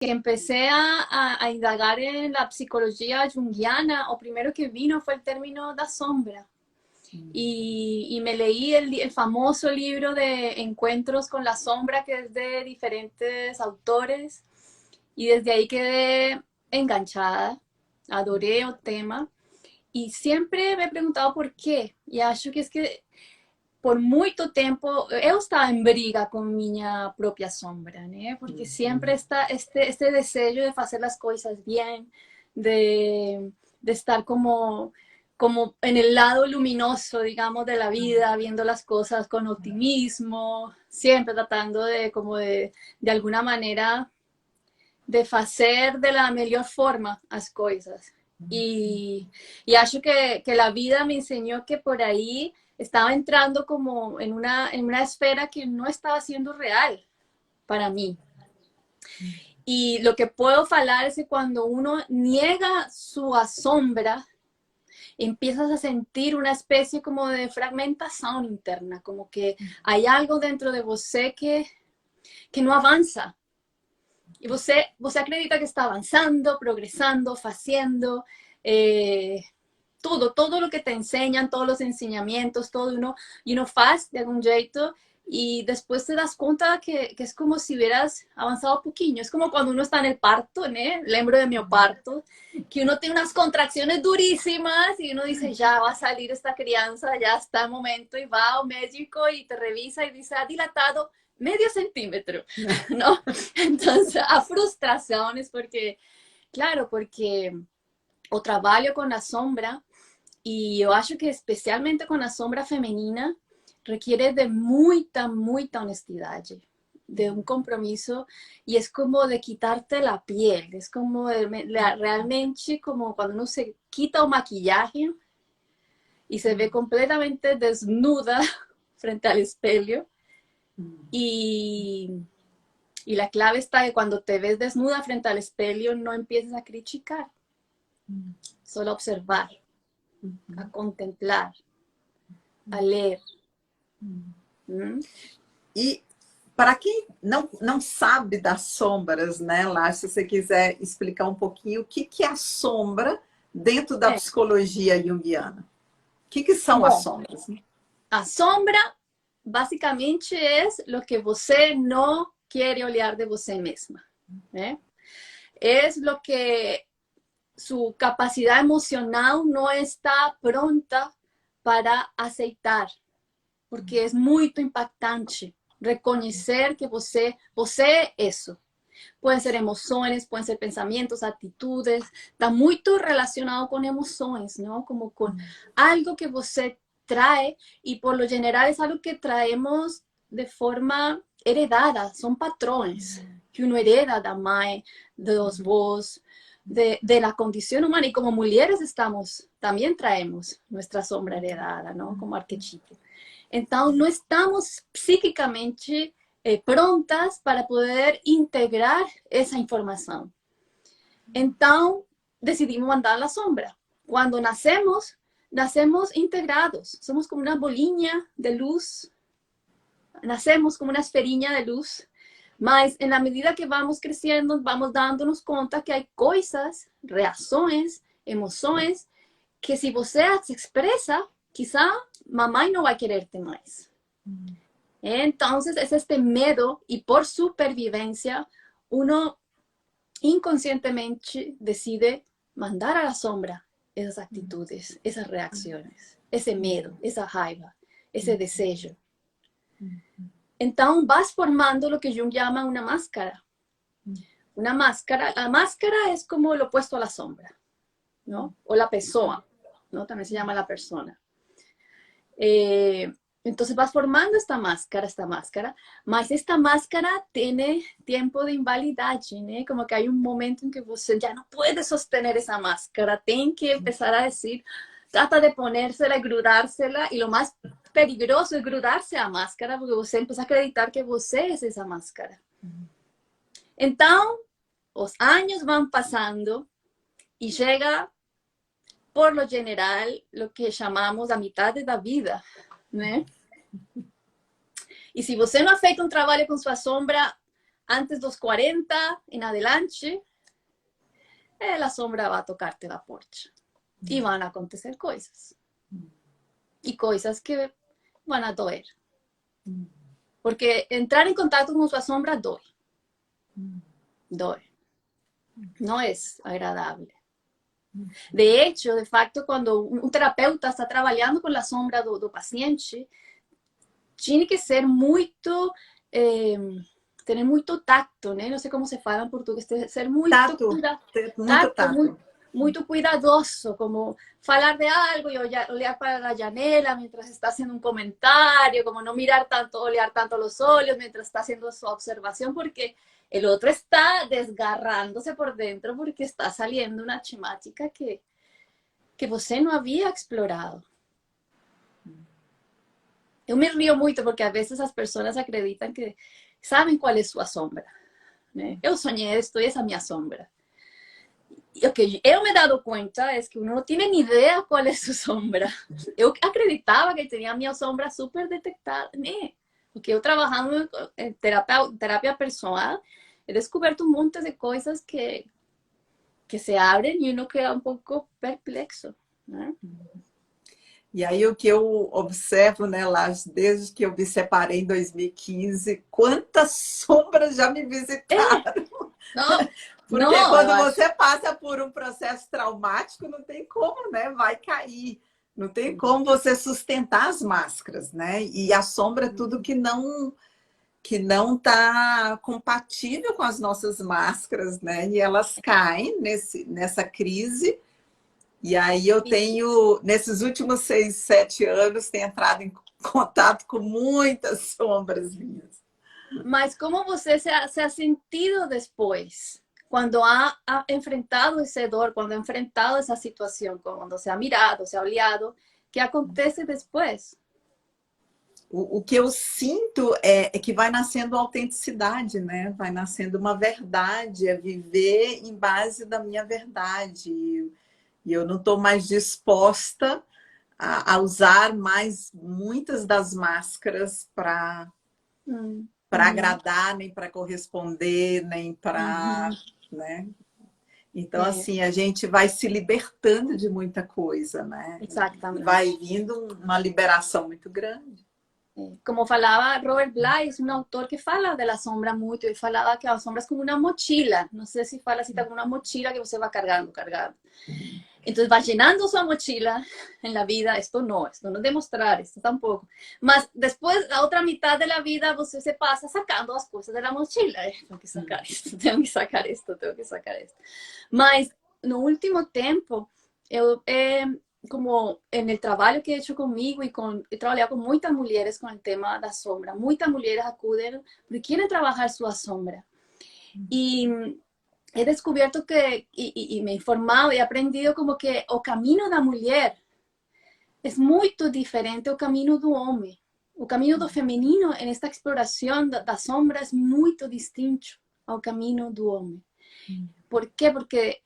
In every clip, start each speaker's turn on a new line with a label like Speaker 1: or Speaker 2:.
Speaker 1: que empecé a indagar en la psicología junguiana, o primero que vino fue el término da sombra. Y me leí el famoso libro de Encuentros con la sombra, que es de diferentes autores, y desde ahí quedé enganchada, adoré el tema, y siempre me he preguntado por qué, y acho que es que por muito tempo eu estava em briga com minha própria sombra, né? Porque sempre está este desejo de fazer as coisas bem, de estar como en el lado luminoso, digamos, de la vida, viendo las cosas con optimismo, siempre tratando de, como de alguna manera, de hacer de la mejor forma las cosas. Y acho que la vida me enseñó que por ahí estaba entrando como en una esfera que no estaba siendo real para mí. Y lo que puedo hablar es que cuando uno niega su asombra, empiezas a sentir una especie como de fragmentación interna, como que hay algo dentro de você que no avanza. Y você acredita que está avanzando, progresando, haciendo, todo lo que te enseñan, todos los enseñamientos, todo y uno faz de algún jeito, y después te das cuenta que es como si hubieras avanzado un poquillo. Es como cuando uno está en el parto, ¿no? Lembro de mi parto, que uno tiene unas contracciones durísimas y uno dice, ya va a salir esta crianza, ya está el momento, y va al médico y te revisa y dice, ha dilatado medio centímetro, ¿no? Entonces, a frustraciones, porque, claro, porque o trabalho con la sombra, y yo acho que especialmente con la sombra femenina, requiere de mucha honestidad, de un compromiso, y es como de quitarte la piel, es como realmente como cuando uno se quita un maquillaje y se ve completamente desnuda frente al espejo, y la clave está que cuando te ves desnuda frente al espejo no empieces a criticar, solo observar, a contemplar, a ler.
Speaker 2: E para quem não sabe das sombras, né, Lá, se você quiser explicar um pouquinho o que é a sombra dentro da psicologia junguiana. O que são as sombras?
Speaker 1: A sombra basicamente es lo que você no quiere olhar de você mesma, ¿eh? Es lo que su capacidad emocional no está pronta para aceitar, porque es muy impactante reconocer que você é isso. Pueden ser emociones, pueden ser pensamientos, atitudes, está muy relacionado con emociones, ¿no? Como con algo que você trae, y por lo general es algo que traemos de forma heredada, son patrones que uno hereda da mãe, de los vos, de la condición humana, y como mujeres también traemos nuestra sombra heredada, ¿no? Como arquetipo. Entonces, no estamos psíquicamente prontas para poder integrar esa información. Entonces, decidimos mandar a la sombra. Cuando nacemos integrados. Somos como una bolilla de luz. Nacemos como una esferinha de luz. Mas, en la medida que vamos creciendo, vamos dándonos cuenta que hay cosas, reacciones, emociones, que si você se expresa, quizá mamá no va a quererte más. Entonces es este miedo, y por supervivencia uno inconscientemente decide mandar a la sombra esas actitudes, esas reacciones, ese miedo, esa raiva, ese deseo. Entonces vas formando lo que Jung llama una máscara. Una máscara, la máscara es como lo opuesto a la sombra, ¿no? O la persona, ¿no? También se llama la persona. Entonces vas formando esta máscara, mas esta máscara tiene tiempo de invalidad, ¿no? Como que hay un momento en que você ya no puede sostener esa máscara, tiene que empezar a decir, trata de ponérsela y grudársela, y lo más peligroso es grudarse a máscara, porque você empieza a acreditar que você es esa máscara. Entonces, los años van pasando y llega, por lo general, lo que llamamos a mitad de la vida, ¿no? Y si você no ha feito un trabajo con su sombra antes dos 40 en adelante, la sombra va a tocarte la porcha. Y van a acontecer cosas. Y cosas que van a doer. Porque entrar en contacto con su sombra doy. Doy. No es agradable. De hecho, de facto, cuando un terapeuta está trabajando con la sombra do paciente, tiene que ser muito, tener muito tacto, né? Não sei como se fala em português, ser muito, muito cuidadoso, como falar de algo y olhar para la janela mientras está haciendo un comentario, como no mirar tanto, olhar tanto los ojos mientras está haciendo su observación, porque el otro está desgarrándose por dentro porque está saliendo una temática que você não havia explorado. Eu me río muito porque a veces as pessoas acreditam que sabem qual é sua sombra, né? Eu sonhei esto e essa é a minha sombra. Y lo que yo me he dado cuenta es que uno no tiene ni idea cuál es su sombra. Yo acreditaba que tenía mi sombra súper detectada, ¿no? Porque yo trabajando en terapia personal, he descubierto un montón de cosas que se abren y uno queda un poco perplexo, ¿no?
Speaker 2: E aí o que eu observo, né, Lars, desde que eu me separei em 2015, quantas sombras já me visitaram.
Speaker 1: Não,
Speaker 2: porque
Speaker 1: não,
Speaker 2: quando você passa por um processo traumático, não tem como, né? Vai cair. Não tem como você sustentar as máscaras, né? E a sombra é tudo que não está compatível com as nossas máscaras, né? E elas caem nessa crise. E aí eu tenho, nesses últimos 6, 7 anos, tenho entrado em contato com muitas sombras minhas.
Speaker 1: Mas como você se ha sentido depois? Quando ha enfrentado esse dor, quando ha enfrentado essa situação, quando se ha mirado, se ha olhado, o que acontece depois?
Speaker 2: O que eu sinto é que vai nascendo autenticidade, né? Vai nascendo uma verdade, é viver em base da minha verdade. E eu não estou mais disposta a usar mais muitas das máscaras para agradar, nem para corresponder, nem para... né? Então, assim, a gente vai se libertando de muita coisa, né?
Speaker 1: Exatamente.
Speaker 2: Vai vindo uma liberação muito grande.
Speaker 1: Como falava Robert Bly, um autor que fala da sombra muito, e falava que a sombra é como uma mochila. Não sei se fala assim, como uma mochila que você vai cargando. Entonces va llenando su mochila en la vida, esto no demostrar, esto tampoco. Mas después, la otra mitad de la vida, você se pasa sacando las cosas de la mochila. Tengo que sacar esto, tengo que sacar esto, tengo que sacar esto. Mas, no último tiempo, eu, como en el trabajo que he hecho conmigo y he trabajado con muchas mujeres con el tema de la sombra, muchas mujeres acuden porque quieren trabajar su sombra. Y he descubierto que, y me he informado, he aprendido como que o camino da mulher es muy diferente ao camino do homem. O camino do feminino en esta exploración da sombra es muy distinto ao camino do homem. ¿Por qué? Porque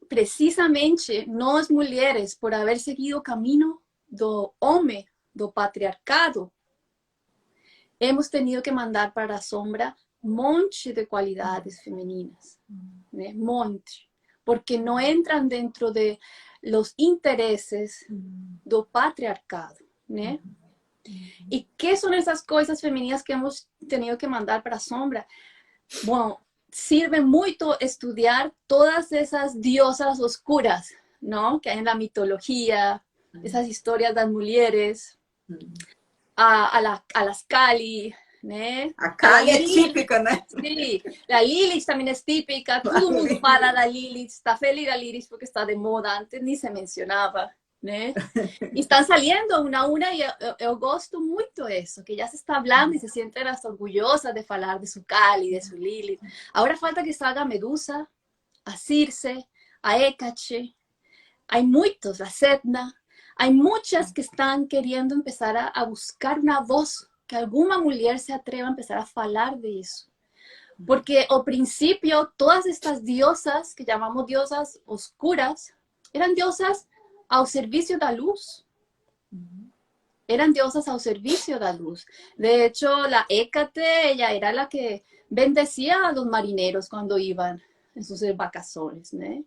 Speaker 1: precisamente nós mulheres, por haber seguido o camino do homem, do patriarcado, hemos tenido que mandar para a sombra monte de cualidades femeninas, ¿no? Monte, porque no entran dentro de los intereses do patriarcado, ¿no? ¿Y qué son esas cosas femeninas que hemos tenido que mandar para a sombra? Bueno, sirve mucho estudiar todas esas diosas oscuras, ¿no? Que hay en la mitología, esas historias de las mujeres, a las Kali, né?
Speaker 2: A Kali é típica, né?
Speaker 1: Sim, a Lilith também é típica, todo mundo fala da Lilith, está feliz da Lilith porque está de moda, antes ni se mencionava, né? E estão saliendo una a una, e eu gosto muito disso, que já se está hablando e se sienten hasta orgullosas de falar de su Kali, de su Lilith. Agora falta que salga a Medusa, a Circe, a Hécate, hay muitos, a Setna, hay muchas que están queriendo empezar a buscar una voz, que alguma mulher se atreva a empezar a falar de isso. Porque ao princípio, todas estas diosas, que chamamos diosas oscuras, eram diosas ao serviço da luz. eran diosas al servicio de la luz. De hecho, la Hécate, ella era la que bendecía a los marineros cuando iban en sus vacaciones, ¿no?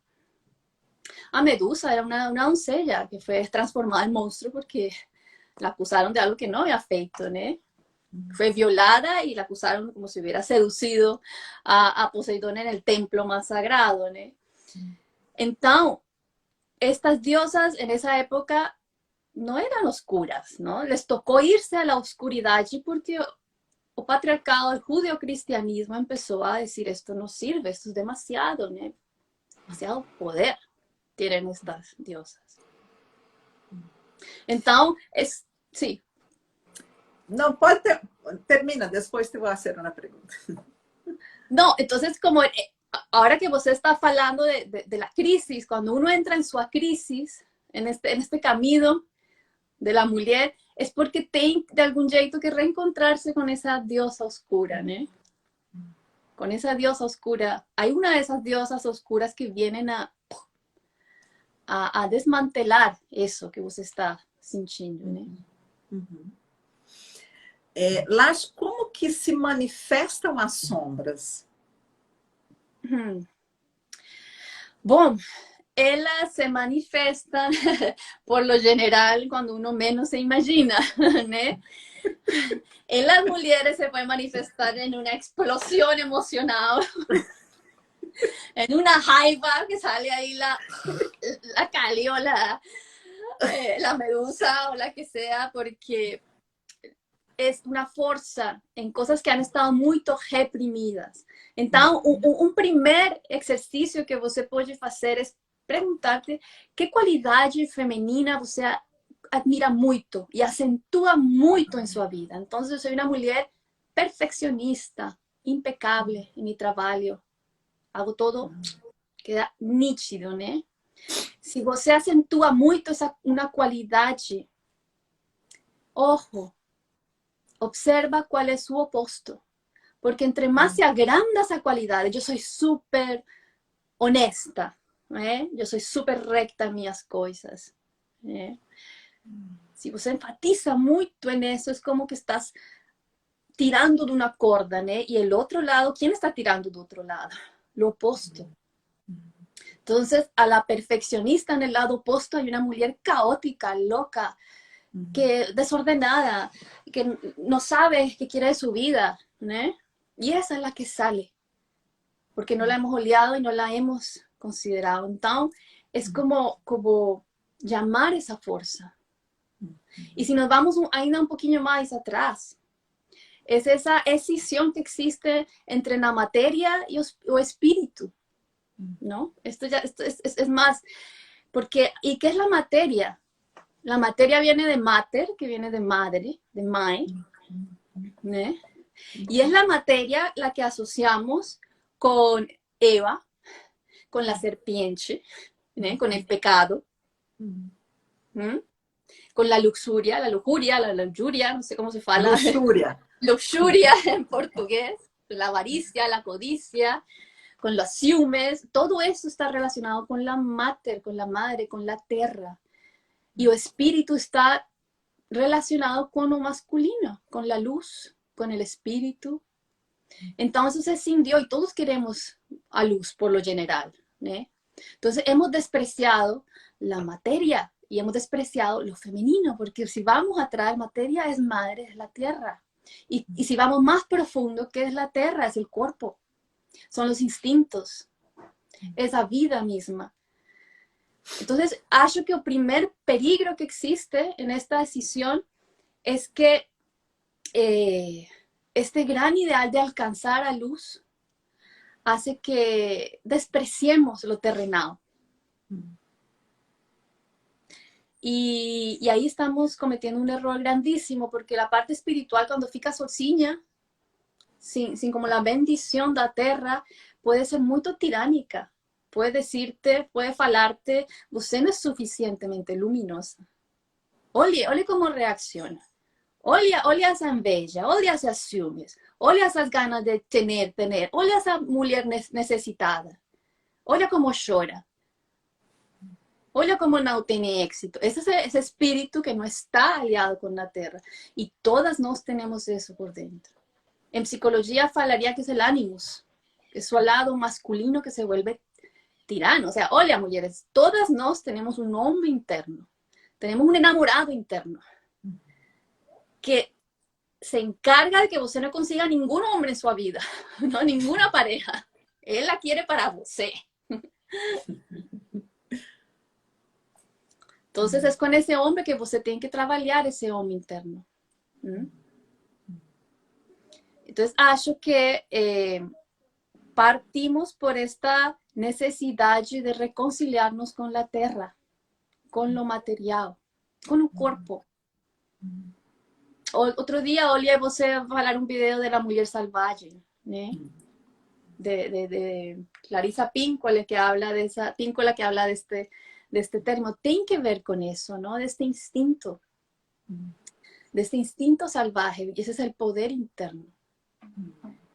Speaker 1: A Medusa era una doncella que fue transformada en monstruo porque la acusaron de algo que no había feito, ¿no? Fue violada y la acusaron como si hubiera seducido a Poseidón en el templo más sagrado, ¿no? Entonces, estas diosas en esa época no eran oscuras, ¿no? Les tocó irse a la oscuridad porque el patriarcado, el judeocristianismo empezó a decir esto no sirve, esto es demasiado, ¿no? Demasiado poder tienen estas diosas. Entonces, sí.
Speaker 2: No, pode termina, después te voy a hacer una pregunta.
Speaker 1: No, entonces como ahora que vos estás hablando de la crisis, cuando uno entra en su crisis, en este camino de la mujer, es porque tiene de algún jeito que reencontrarse con esa diosa oscura, ¿no? Con esa diosa oscura. Hay una de esas diosas oscuras que vienen a desmantelar eso que vos está sintiendo, ¿no?
Speaker 2: Uhum. Lars, como que se manifestam as sombras?
Speaker 1: Bom, elas se manifestan por lo general cuando uno menos se imagina, ¿no? En las mujeres se puede manifestar en una explosión emocional, en una jaiba que sale ahí la Cali o la Medusa o la que sea, porque es una fuerza en cosas que han estado muy reprimidas. Entonces, un primer ejercicio que você pode fazer es preguntarte qué cualidade femenina você admira muito e acentúa muito em sua vida. Entonces, eu soy una mujer perfeccionista, impecable en mi trabajo. Hago todo, queda nítido, ¿no? Si você acentúa muito una cualidade, ojo, observa cuál es su opuesto. Porque entre más se agranda esa cualidad, yo soy súper honesta, yo soy súper recta en mis cosas. Si você enfatiza mucho en eso, es como que estás tirando de una corda, y el otro lado, ¿quién está tirando de otro lado? Lo opuesto. Entonces, a la perfeccionista en el lado opuesto hay una mujer caótica, loca, que desordenada, que no sabe qué quiere de su vida, ¿no? Y esa es la que sale, porque no la hemos oleado y no la hemos considerado. Entonces, es como llamar esa fuerza. Y si nos vamos ainda un poquito más atrás, es esa escisión que existe entre la materia y el espíritu, ¿no? Esto es más, porque, ¿y qué es la materia? La materia viene de mater, que viene de madre, de mai, ¿no? Y es la materia la que asociamos con Eva, con la serpiente, ¿no? Con el pecado, ¿no? Con la luxuria, no sé cómo se fala.
Speaker 2: Luxúria.
Speaker 1: Luxuria en portugués, la avaricia, la codicia, con los ciúmes, todo eso está relacionado con la mater, con la madre, con la tierra. Y el espíritu está relacionado con lo masculino, con la luz, con el espíritu. Entonces es sin Dios y todos queremos a luz por lo general, ¿no? Entonces hemos despreciado la materia y hemos despreciado lo femenino, porque si vamos a traer materia es madre, es la tierra. Y si vamos más profundo, ¿qué es la tierra? Es el cuerpo, son los instintos, es la vida misma. Entonces, acho que el primer peligro que existe en esta decisión es que este gran ideal de alcanzar a luz hace que despreciemos lo terrenal. Y ahí estamos cometiendo un error grandísimo, porque la parte espiritual, cuando fica sozinha, sin como la bendición de la tierra, puede ser muy tiránica. Puede decirte, puede falarte, você no es suficientemente luminosa. Olhe cómo reacciona. Olha esa enveja, olha esas ciúmes, olha esas ganas de tener, olha esa mujer necesitada. Olha cómo llora. Olha como no tiene éxito. Ese es ese espíritu que no está aliado con la tierra. Y todas nos tenemos eso por dentro. En psicología falaría que es el ánimos, que es su lado masculino que se vuelve tirano. O sea, olha, mujeres, todas nos tenemos un hombre interno. Tenemos un enamorado interno que se encarga de que usted no consiga ningún hombre en su vida, no, ninguna pareja. Él la quiere para usted. Entonces es con ese hombre que usted tiene que trabajar ese hombre interno. Entonces acho que partimos por esta necesidad de reconciliarnos con la tierra, con lo material, con el cuerpo. Outro dia, olhei você falar um vídeo da Mulher Salvaje, né? De Clarissa Pinkola, que habla de esa Pinkola que habla de este término. Tem que ver con eso, ¿no? De este instinto salvaje, y ese es el poder interno.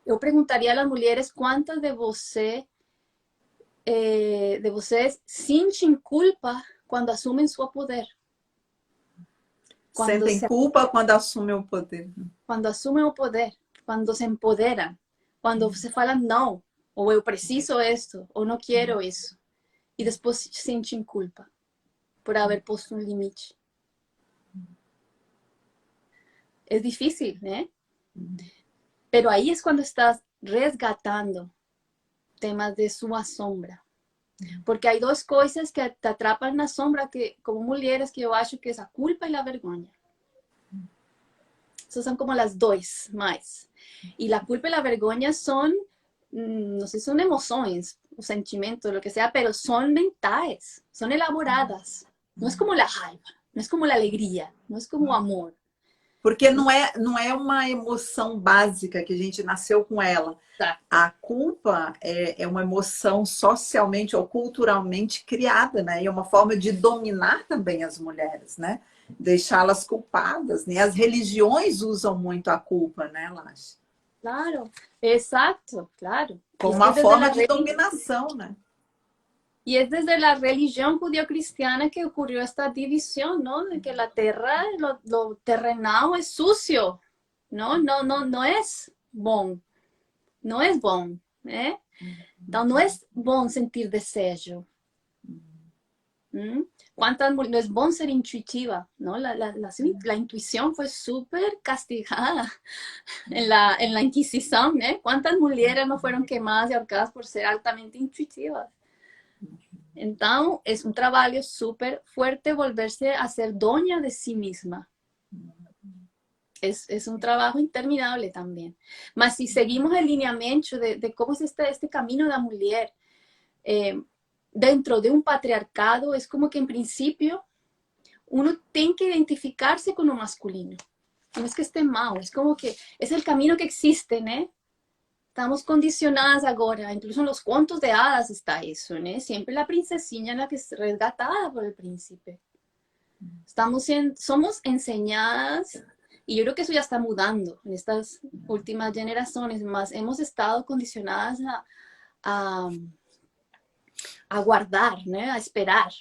Speaker 1: Yo preguntaría a las mujeres cuántas de vocês sentem culpa cuando asumen su poder.
Speaker 2: Sentem culpa quando assumem o poder.
Speaker 1: Quando assumem o poder, quando se empoderam, quando você fala não, ou eu preciso esto, ou não quero isso, e depois sentem culpa por haber posto um limite. É difícil, né? Pero ahí es cuando estás resgatando temas de sua sombra. Porque hay dos cosas que te atrapan na sombra que, como mulheres, que eu acho que é a culpa e a vergonha. Esas son como las dos más. Y la culpa y la vergüenza son, no sé, son emociones o sentimientos, lo que sea, pero son mentales, son elaboradas. No es como la raiva, no es como la alegría, no es como amor.
Speaker 2: Porque não é uma emoção básica que a gente nasceu com ela.
Speaker 1: Tá.
Speaker 2: A culpa é uma emoção socialmente ou culturalmente criada, né? E é uma forma de dominar também as mulheres, né? Deixá-las culpadas, né? As religiões usam muito a culpa, né, Lash?
Speaker 1: Claro, exacto, claro.
Speaker 2: Como uma forma de dominação, né?
Speaker 1: Y es desde la religión judío-cristiana que ocurrió esta división, ¿no? De que la tierra, lo terrenal es sucio, ¿no? No es bom. No es bom, ¿eh? Entonces, no es bom sentir desejo. No es bom ser intuitiva, ¿no? La intuición fue súper castigada en la Inquisición, ¿eh? ¿Cuántas mujeres no fueron quemadas y ahorcadas por ser altamente intuitivas? Entonces, es un trabajo súper fuerte volverse a ser dueña de sí misma. Es un trabajo interminable también. Mas si seguimos el lineamiento de cómo es este camino de la mujer, dentro de un patriarcado, es como que en principio uno tiene que identificarse con lo masculino. No es que esté mal, es como que es el camino que existe, ¿no? Estamos condicionadas ahora, incluso en los cuentos de hadas está eso, ¿no? Siempre la princesilla es la que es resgatada por el príncipe. Somos enseñadas, y yo creo que eso ya está mudando en estas últimas generaciones, más hemos estado condicionadas a guardar, ¿no? A esperar.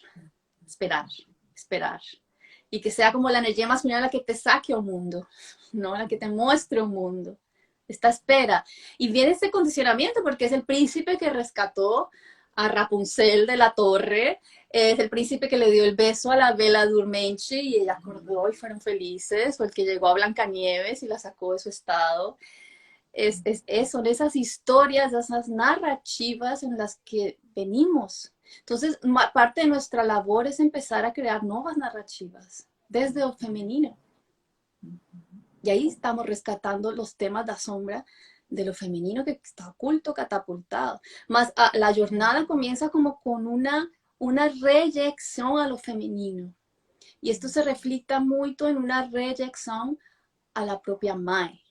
Speaker 1: Y que sea como la energía masculina la que te saque al mundo, ¿no? La que te muestre un mundo. Esta espera. Y viene ese condicionamiento porque es el príncipe que rescató a Rapunzel de la torre, es el príncipe que le dio el beso a la Bella Durmiente y ella acordó y fueron felices, o el que llegó a Blancanieves y la sacó de su estado. Son esas historias, esas narrativas en las que venimos. Entonces, parte de nuestra labor es empezar a crear nuevas narrativas desde lo femenino. Y ahí estamos rescatando los temas de la sombra de lo femenino que está oculto, catapultado. Mas la jornada comienza como con una reyección a lo femenino. Y esto se refleja mucho en una reyección a la propia madre,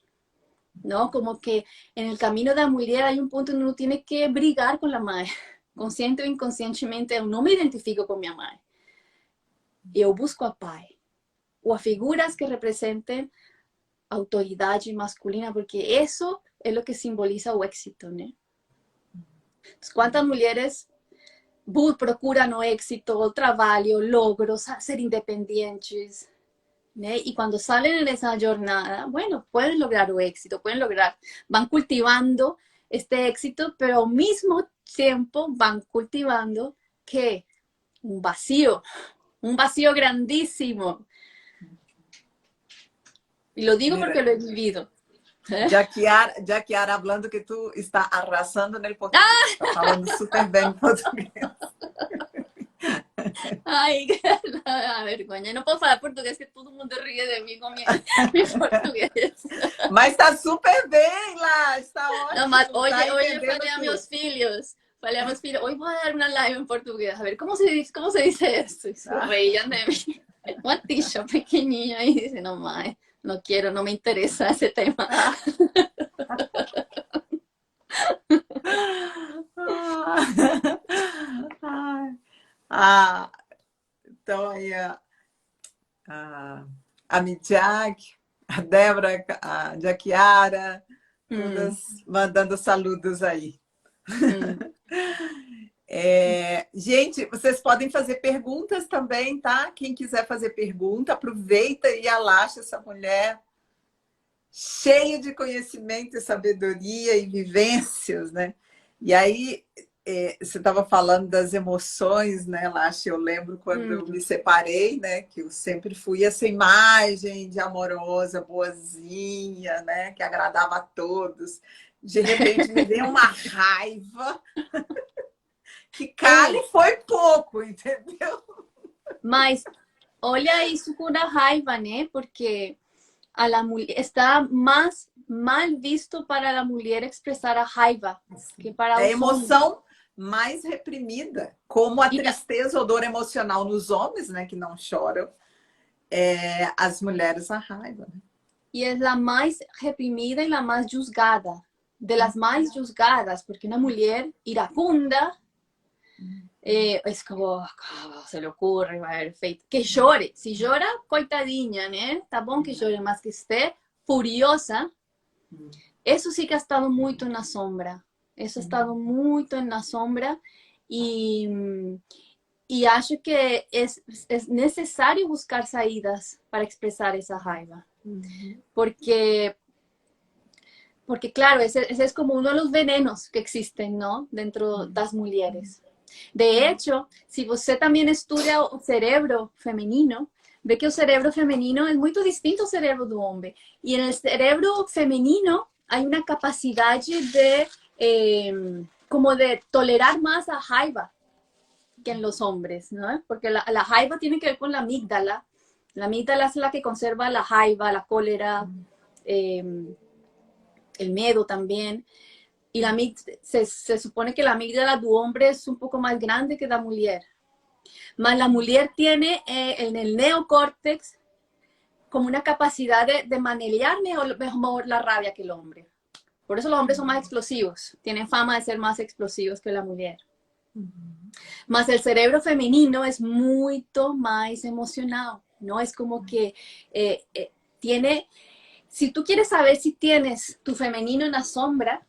Speaker 1: ¿no? Como que en el camino de la mujer hay un punto en que uno tiene que brigar con la madre. Consciente o inconscientemente, eu não me identifico com minha mãe. Eu busco a pai. O a figuras que representen autoridade masculina, porque eso es lo que simboliza o éxito, ¿no? Entonces, ¿cuántas mujeres procuram o êxito, o trabalho, logros, ser independientes. ¿né? Y cuando salen en esa jornada, bueno, pueden lograr el éxito, van cultivando este éxito, pero al mismo tiempo van cultivando que un vacío grandísimo. Y lo digo
Speaker 2: Mira,
Speaker 1: porque lo he vivido.
Speaker 2: Kiara, hablando que tú estás arrasando en el portugués, está falando súper bien portugués.
Speaker 1: Ay, la vergüenza. No puedo hablar portugués, que todo el mundo ríe de mí con mi portugués.
Speaker 2: Mas está super bien, lá, está ótimo.
Speaker 1: No, mas,
Speaker 2: Tá
Speaker 1: oye,
Speaker 2: entendendo
Speaker 1: falei a
Speaker 2: tudo.
Speaker 1: meus filhos. Falei a meus filhos, hoy voy a dar una live en portugués. A ver, cómo se dice esto? Y se reían de mí. Una tisha pequeñilla y dice, no, mae, no quiero, no me interesa ese tema.
Speaker 2: Então aí a Midiak, a Débora, a Jaquiara, todas mandando saludos aí. Gente, vocês podem fazer perguntas também, tá? Quem quiser fazer pergunta, aproveita e alaxa essa mulher cheia de conhecimento e sabedoria e vivências, né? E aí, você estava falando das emoções, né, Lacha? Eu lembro quando eu me separei, né? Que eu sempre fui essa imagem de amorosa, boazinha, né? Que agradava a todos. De repente me veio uma raiva que cale foi pouco, entendeu?
Speaker 1: Mas olha isso com a raiva, né? Porque está más mal visto para la mujer expresar a raiva que para
Speaker 2: a
Speaker 1: os
Speaker 2: emoção
Speaker 1: homens.
Speaker 2: Mais reprimida, como a tristeza ou dor emocional nos homens, né, que não choram, as mulheres a raiva. Né?
Speaker 1: E é a mais reprimida e a mais julgada, de las mais julgadas, porque uma mulher iracunda es como, se le ocurre, va a haber feito. Que llore, si llora, coitadinha, né? Tá bom que llore, mas que esté furiosa, eso sí que ha estado muito na sombra. Eso ha estado muito na sombra y acho que es necesario buscar saídas para expresar esa raiva. Porque claro, ese es como uno de los venenos que existen, ¿no? Dentro de las mujeres. De hecho, si você también estudia o cerebro femenino, ve que el cerebro femenino es muy distinto al cerebro del hombre. Y en el cerebro femenino hay una capacidad de, como de tolerar más a raiva que en los hombres, ¿no? Porque la raiva tiene que ver con la amígdala. La amígdala es la que conserva la raiva, la cólera, el miedo también. Y se supone que la amígdala del hombre es un poco más grande que la mujer. Mas la mujer tiene en el neocórtex como una capacidad de manejar mejor la rabia que el hombre. Por eso los hombres son más explosivos. Tienen fama de ser más explosivos que la mujer. Mas el cerebro femenino es mucho más emocionado, ¿no? Es como que tiene... Si tú quieres saber si tienes tu femenino en la sombra,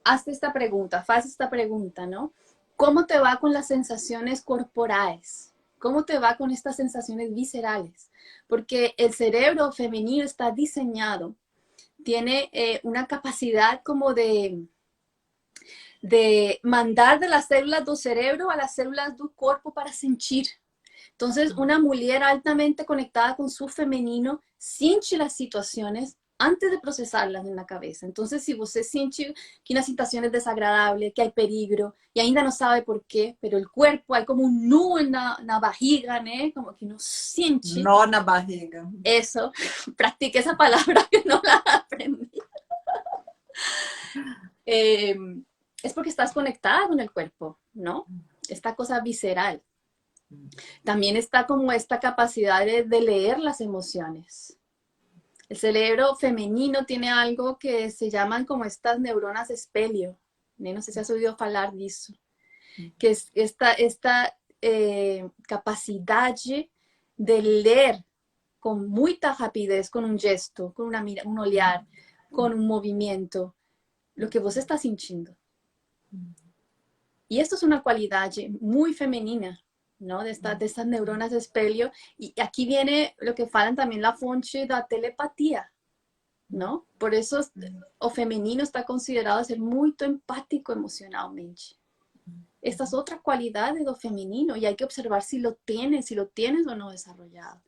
Speaker 1: hazte esta pregunta, haz esta pregunta, ¿no? ¿Cómo te va con las sensaciones corporales? ¿Cómo te va con estas sensaciones viscerales? Porque el cerebro femenino está diseñado, tiene una capacidad como de mandar de las células del cerebro a las células del cuerpo para sentir. Entonces, una mujer altamente conectada con su femenino siente las situaciones antes de procesarlas en la cabeza. Entonces, si você siente que una situación es desagradable, que hay peligro, y ainda no sabe por qué, pero el cuerpo, hay como un nudo en la barriga, ¿no? Como que no siente.
Speaker 2: Nó na barriga.
Speaker 1: Eso, practique esa palabra que no la aprendí. Es porque estás conectada con el cuerpo, ¿no? Esta cosa visceral. También está como esta capacidad de leer las emociones. El cerebro femenino tiene algo que se llaman como estas neuronas espelho. No sé si has oído hablar de eso. Que es esta capacidad de leer con mucha rapidez, con un gesto, con una mirada, un olhar, con un movimiento, lo que vos estás sintiendo. Y esto es una cualidad muy femenina, ¿no? De estas neuronas de espelho. Y aquí viene lo que falan también la fonte da telepatía, ¿no? Por eso o femenino está considerado ser muy empático emocionalmente. Esta es otra cualidad de lo femenino y hay que observar si lo tienes o no desarrollado.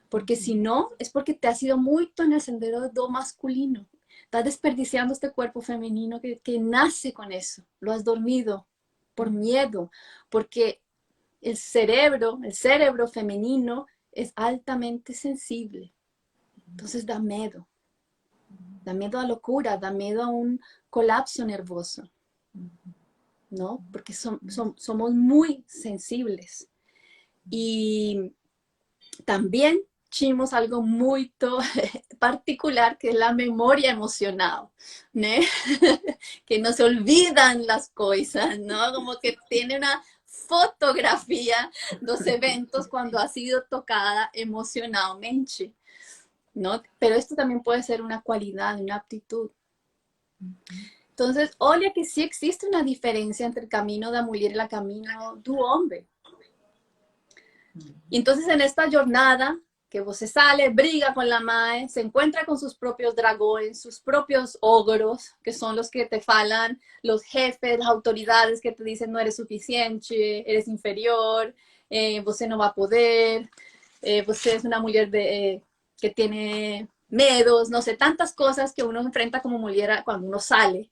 Speaker 1: Porque si no, es porque te has ido muy en el sendero de lo masculino. Estás desperdiciando este cuerpo femenino que nace con eso. Lo has dormido por miedo, porque el cerebro femenino es altamente sensible. Entonces da miedo a locura, da miedo a un colapso nervioso, ¿no? Porque somos muy sensibles. Y también tenemos algo muy particular que es la memoria emocional, ¿no? Que no se olvidan las cosas, ¿no? Como que tiene una fotografía de los eventos cuando ha sido tocada emocionalmente, ¿no? Pero esto también puede ser una cualidad, una aptitud. Entonces, olha que sí existe una diferencia entre el camino de la mujer y el camino del hombre. Y entonces en esta jornada que você sale, briga con la mae, se encuentra con sus propios dragones, sus propios ogros, que son los que te falan, los jefes, las autoridades que te dicen no eres suficiente, eres inferior, você no va a poder, você es una mujer que tiene miedos, no sé, tantas cosas que uno enfrenta como mujer cuando uno sale.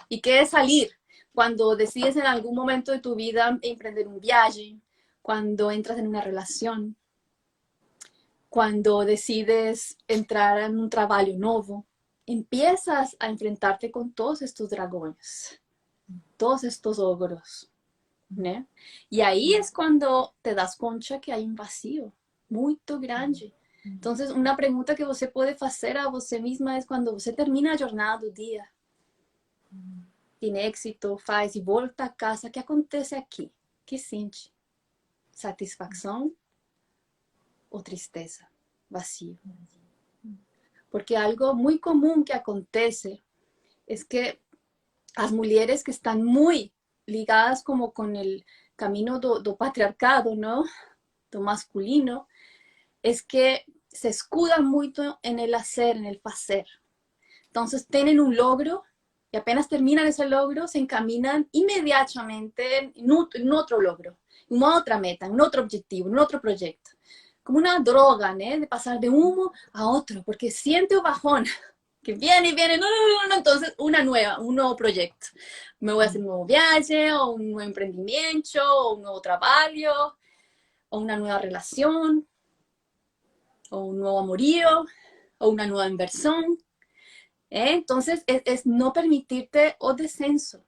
Speaker 1: ¿Y qué es salir? Cuando decides en algún momento de tu vida emprender un viaje, cuando entras en una relación, cuando decides entrar en un trabajo nuevo, empiezas a enfrentarte con todos estos dragones, todos estos ogros, ¿no? Y ahí es cuando te das cuenta que hay un vacío muy grande. Entonces, una pregunta que você puede hacer a você misma es cuando você termina la jornada del día, tiene éxito, faz y volta a casa, ¿qué acontece aquí? ¿Qué siente? ¿Satisfacción o tristeza? Vacío. Porque algo muy común que acontece es que las mujeres que están muy ligadas como con el camino do patriarcado, ¿no? Do masculino, es que se escudan mucho en el hacer, en el hacer. Entonces tienen un logro y apenas terminan ese logro, se encaminan inmediatamente en otro logro, en otra meta, en otro objetivo, en otro proyecto. Como una droga, ¿no? De pasar de uno a otro, porque siente un bajón, que viene y viene, no, entonces un nuevo proyecto. Me voy a hacer un nuevo viaje, o un nuevo emprendimiento, o un nuevo trabajo, o una nueva relación, o un nuevo amorío, o una nueva inversión. Entonces, es no permitirte o descenso.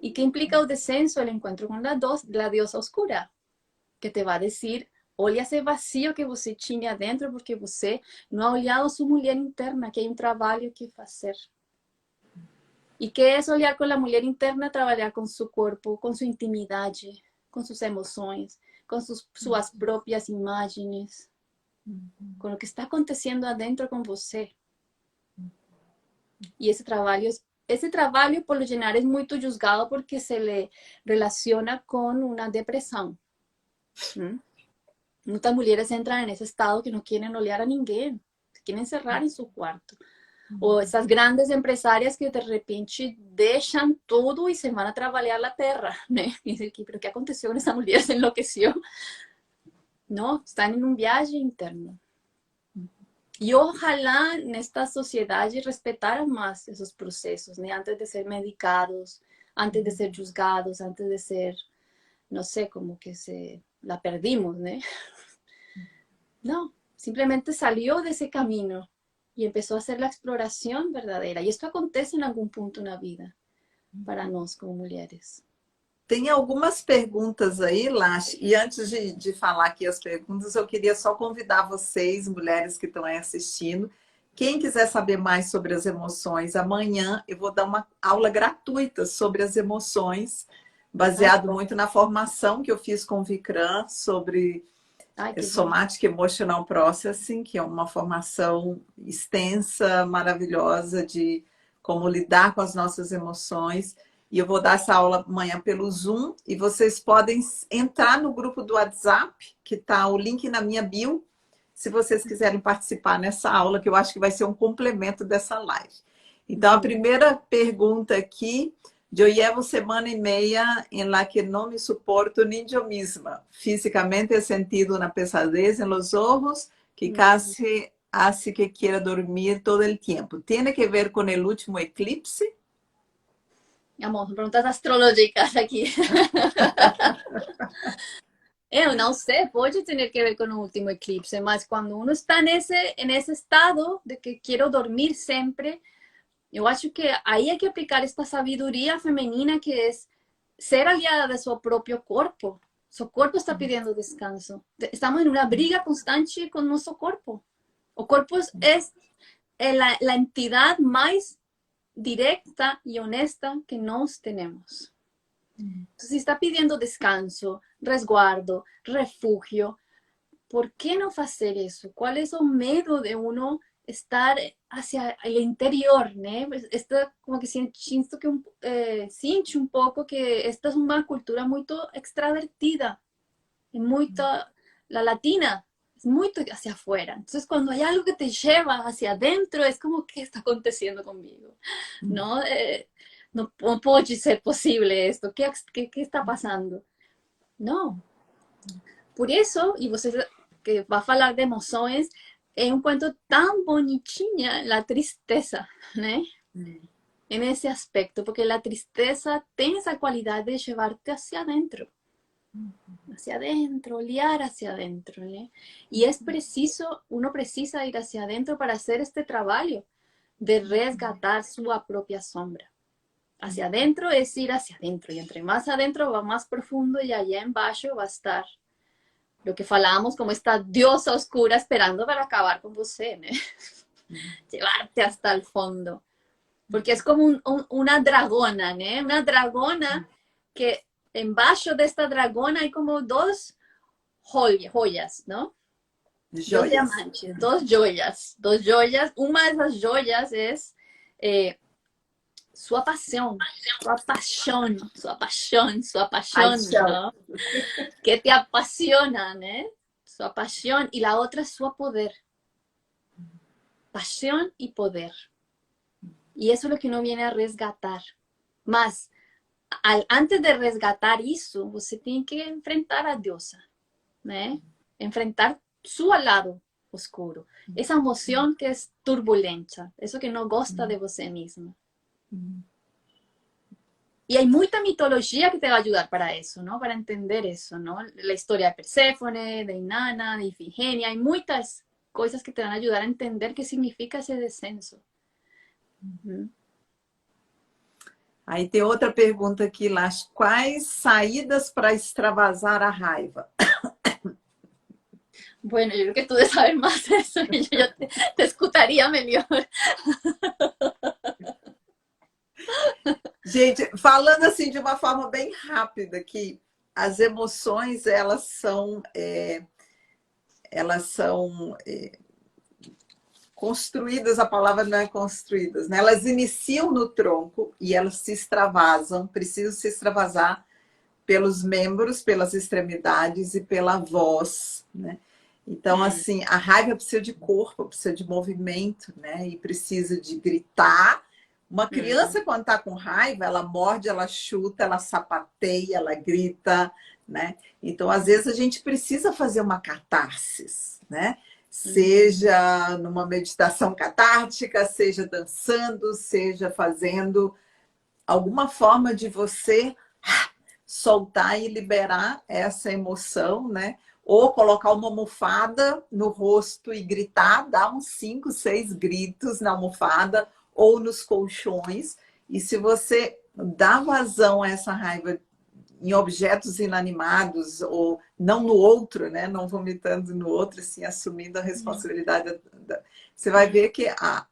Speaker 1: ¿Y qué implica el descenso? El encuentro con la diosa oscura, que te va a decir, olha ese vacío que você tinha adentro, porque você no ha olhado su mujer interna, que hay un trabajo que hacer. ¿Y qué es olhar con la mujer interna? Trabajar con su cuerpo, con su intimidad, con sus emociones, con sus propias imágenes, con lo que está aconteciendo adentro con você. Y ese trabajo por lo general es muy juzgado porque se le relaciona con una depresión. Muchas mujeres entran en ese estado que no quieren olear a ninguém, se quieren encerrar en su cuarto. O esas grandes empresarias que de repente dejan todo y se van a trabajar la tierra, ¿no? Y dicen, ¿pero qué aconteció con esa mujer? Se enloqueció. No, están en un viaje interno. Y ojalá en esta sociedad respetaran más esos procesos, ¿no? Antes de ser medicados, antes de ser juzgados, antes de ser, no sé, como que la perdimos, ¿no? No, simplemente salió de ese camino y empezó a hacer la exploración verdadera. Y esto acontece en algún punto en la vida para nós como mulheres.
Speaker 2: Tem algumas perguntas aí, Lash, e antes de falar aqui as perguntas, eu queria só convidar vocês, mulheres que estão aí assistindo, quem quiser saber mais sobre as emoções, amanhã eu vou dar uma aula gratuita sobre as emoções, baseado muito na formação que eu fiz com o Vikram sobre Somatic Emotional Processing, que é uma formação extensa, maravilhosa de como lidar com as nossas emoções. E eu vou dar essa aula amanhã pelo Zoom. E vocês podem entrar no grupo do WhatsApp, que está o link na minha bio, se vocês quiserem participar nessa aula, que eu acho que vai ser um complemento dessa live. Então, a primeira pergunta aqui: yo llevo semana y media en la que no me soporto ni yo misma. Físicamente he sentido una pesadez en los ojos que casi hace que quiera dormir todo el tiempo. ¿Tiene que ver con el último eclipse?
Speaker 1: Vamos, preguntas astrológicas aqui. Eu não sei, pode ter que ver com o último eclipse, mas quando uno está nesse estado de que quero dormir sempre, eu acho que aí hay que aplicar esta sabiduría femenina que es ser aliada de su propio cuerpo. Su cuerpo está pidiendo descanso. Estamos en una briga constante con nuestro cuerpo. El cuerpo es la entidad más directa y honesta que nos tenemos. Entonces, si está pidiendo descanso, resguardo, refugio, ¿por qué no hacer eso? ¿Cuál es el miedo de uno estar hacia el interior, né? Esta, como que siento que siente un poco que esta es una cultura muy extravertida, la latina es muy hacia afuera. Entonces, cuando hay algo que te lleva hacia adentro, es como, ¿qué está aconteciendo conmigo? ¿No? No puede ser posible esto. ¿Qué está pasando? No. Por eso, y você que va a hablar de emociones, es un cuento tan bonitinha la tristeza, ¿no? En ese aspecto, porque la tristeza tiene esa cualidad de llevarte hacia adentro, liar hacia adentro, ¿no? Y es preciso, uno precisa ir hacia adentro para hacer este trabajo de resgatar su propia sombra. Hacia adentro es ir hacia adentro, y entre más adentro va más profundo, y allá en baixo va a estar lo que falamos como esta diosa oscura esperando para acabar con você, ¿no? Llevarte hasta el fondo. Porque es como una dragona, ¿no? Una dragona que embaixo de esta dragona hay como dos joyas, ¿no?
Speaker 2: Joias.
Speaker 1: Dos diamantes, dos joyas. Una de esas joyas es su pasión, ¿no? Que te apasiona, ¿no? Su pasión. Y la otra es su poder. Pasión y poder. Y eso es lo que uno viene a resgatar. Mas, antes de resgatar eso, você tiene que enfrentar a diosa, ¿no? Enfrentar su lado oscuro. Esa emoción que es turbulenta. Eso que no gosta de você misma. Y hay mucha mitología que te va a ayudar para eso, ¿no? Para entender eso, ¿no? La historia de Perséfone, de Inanna, de Ifigenia. Hay muchas cosas que te van a ayudar a entender qué significa ese descenso.
Speaker 2: Aí tem outra pergunta aqui, Lars. Quais saídas para extravasar a raiva?
Speaker 1: Bueno, yo creo que tú debes saber más de eso y yo te escutaría mejor.
Speaker 2: Gente, falando assim de uma forma bem rápida aqui, as emoções, elas são construídas, a palavra não é construídas, né? Elas iniciam no tronco e elas se extravasam, precisam se extravasar pelos membros, pelas extremidades e pela voz, né? Então, assim, a raiva precisa de corpo, precisa de movimento, né? E precisa de gritar. Uma criança, quando está com raiva, ela morde, ela chuta, ela sapateia, ela grita, né? Então, às vezes, a gente precisa fazer uma catarsis, né? Seja numa meditação catártica, seja dançando, seja fazendo alguma forma de você soltar e liberar essa emoção, né? Ou colocar uma almofada no rosto e gritar, dar uns 5, 6 gritos na almofada ou nos colchões. E se você dá vazão a essa raiva em objetos inanimados ou não no outro, né? Não vomitando no outro, assim, assumindo a responsabilidade. Você vai ver que a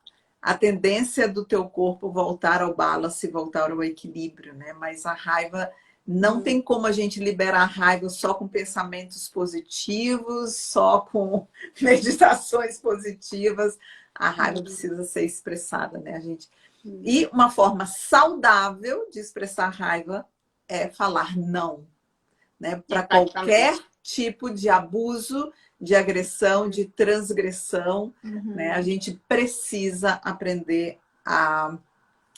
Speaker 2: tendência do teu corpo voltar ao balance, voltar ao equilíbrio, né? Mas a raiva, não tem como a gente liberar a raiva só com pensamentos positivos, só com meditações positivas. A raiva precisa ser expressada, né? A gente E uma forma saudável de expressar raiva é falar não, né? Para qualquer tipo de abuso, de agressão, de transgressão, né? A gente precisa aprender a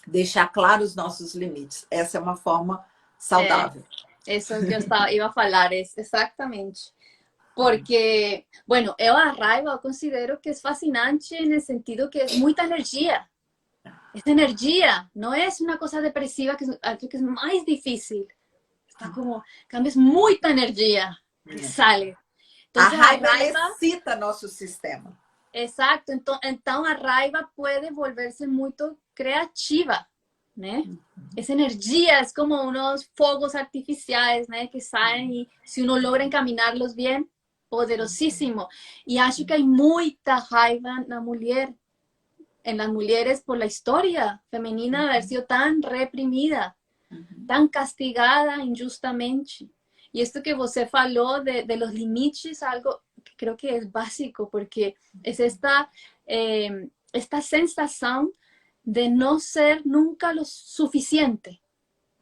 Speaker 2: deixar claros os nossos limites. Essa é uma forma saudável.
Speaker 1: Isso que eu ia falar, exatamente. Porque, bueno, eu a raiva eu considero que é fascinante no sentido que é muita energia. Esta energia não é uma coisa depressiva, que acho que é mais difícil. Está como, cambias muita energia que sale.
Speaker 2: Entonces, a raiva excita nosso sistema.
Speaker 1: Exato. Então a raiva pode volver-se muito criativa, né? Essa energia é como uns fogos artificiais, né? Que saem e se uno logra encaminhá-los bem, poderosíssimo. E acho que há muita raiva na mulher, en las mujeres por la historia femenina de haber sido tan reprimida, tan castigada injustamente. Y esto que você falou de los limites, algo que creo que es básico, porque es esta sensación de no ser nunca lo suficiente,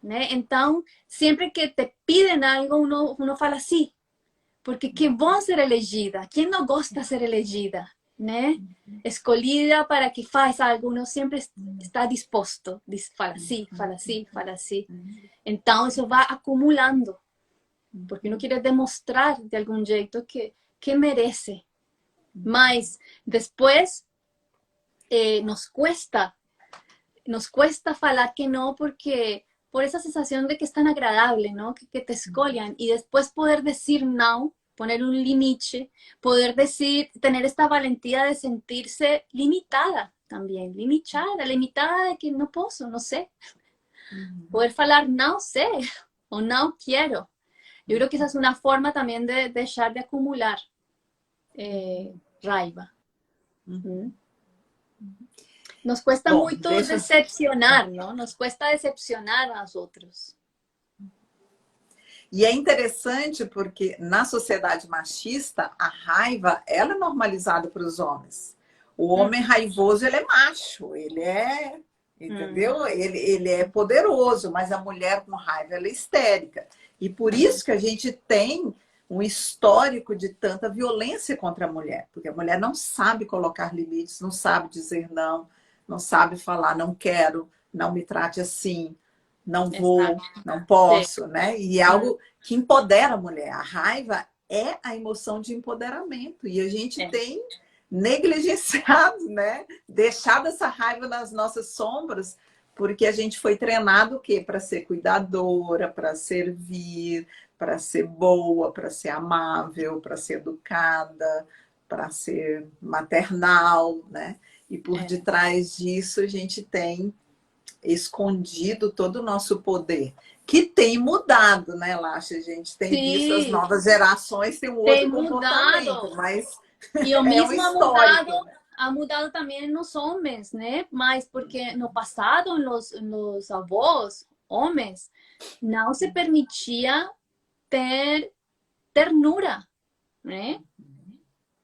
Speaker 1: ¿né? Entonces, siempre que te piden algo, uno fala sí, porque qué bom ser elegida, ¿quién no gosta ser elegida? Né? Escolhida para que faça algo, uno sempre está disposto, fala sim, fala sim, fala sim. Então, isso vai acumulando, porque uno quer demonstrar de algum jeito que merece. Mas, depois, nos cuesta falar que não, porque por essa sensação de que é tão agradável, ¿no? Que te escolhan, e depois poder dizer não, poner un límite, poder decir, tener esta valentía de sentirse limitada también, limitada de que no puedo, no sé. Poder falar no sé o no quiero. Yo creo que esa es una forma también de dejar de acumular raiva. Nos cuesta muito decepcionar, ¿no? Nos cuesta decepcionar a los otros.
Speaker 2: E é interessante porque na sociedade machista, a raiva ela é normalizada para os homens. O homem raivoso, ele é macho, ele é, entendeu? Ele é poderoso, mas a mulher com raiva, ela é histérica. E por isso que a gente tem um histórico de tanta violência contra a mulher, porque a mulher não sabe colocar limites, não sabe dizer não, não sabe falar não quero, não me trate assim, não vou, não posso, né? E é algo que empodera a mulher. A raiva é a emoção de empoderamento. E a gente tem negligenciado, né? Deixado essa raiva nas nossas sombras, porque a gente foi treinado o quê? Para ser cuidadora, para servir, para ser boa, para ser amável, para ser educada, para ser maternal, né? E por detrás disso a gente tem escondido todo o nosso poder, que tem mudado, né, Lácia? A gente tem visto as novas gerações têm um outro comportamento, mas
Speaker 1: e o mesmo ha mudado também nos homens, né? Mas porque no passado, nos avós, homens, não se permitia ter ternura, né?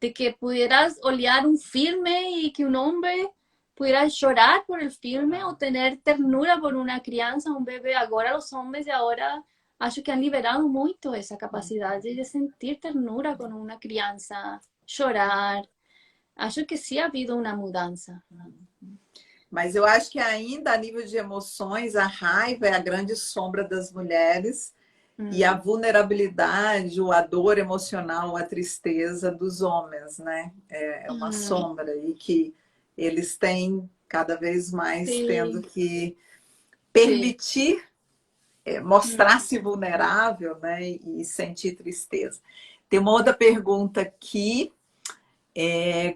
Speaker 1: De que pudieras olhar um filme e que um homem pudiera llorar por el filme o tener ternura por una crianza, un bebé. Ahora los hombres de ahora acho que han liberado muito essa capacidade de sentir ternura com uma criança, chorar. Acho que sim ha havido uma mudança.
Speaker 2: Mas eu acho que ainda a nível de emoções, a raiva é a grande sombra das mulheres e a vulnerabilidade, a dor emocional, a tristeza dos homens, né? É uma sombra e que eles têm cada vez mais tendo que permitir mostrar-se vulnerável, né? E sentir tristeza. Tem uma outra pergunta aqui.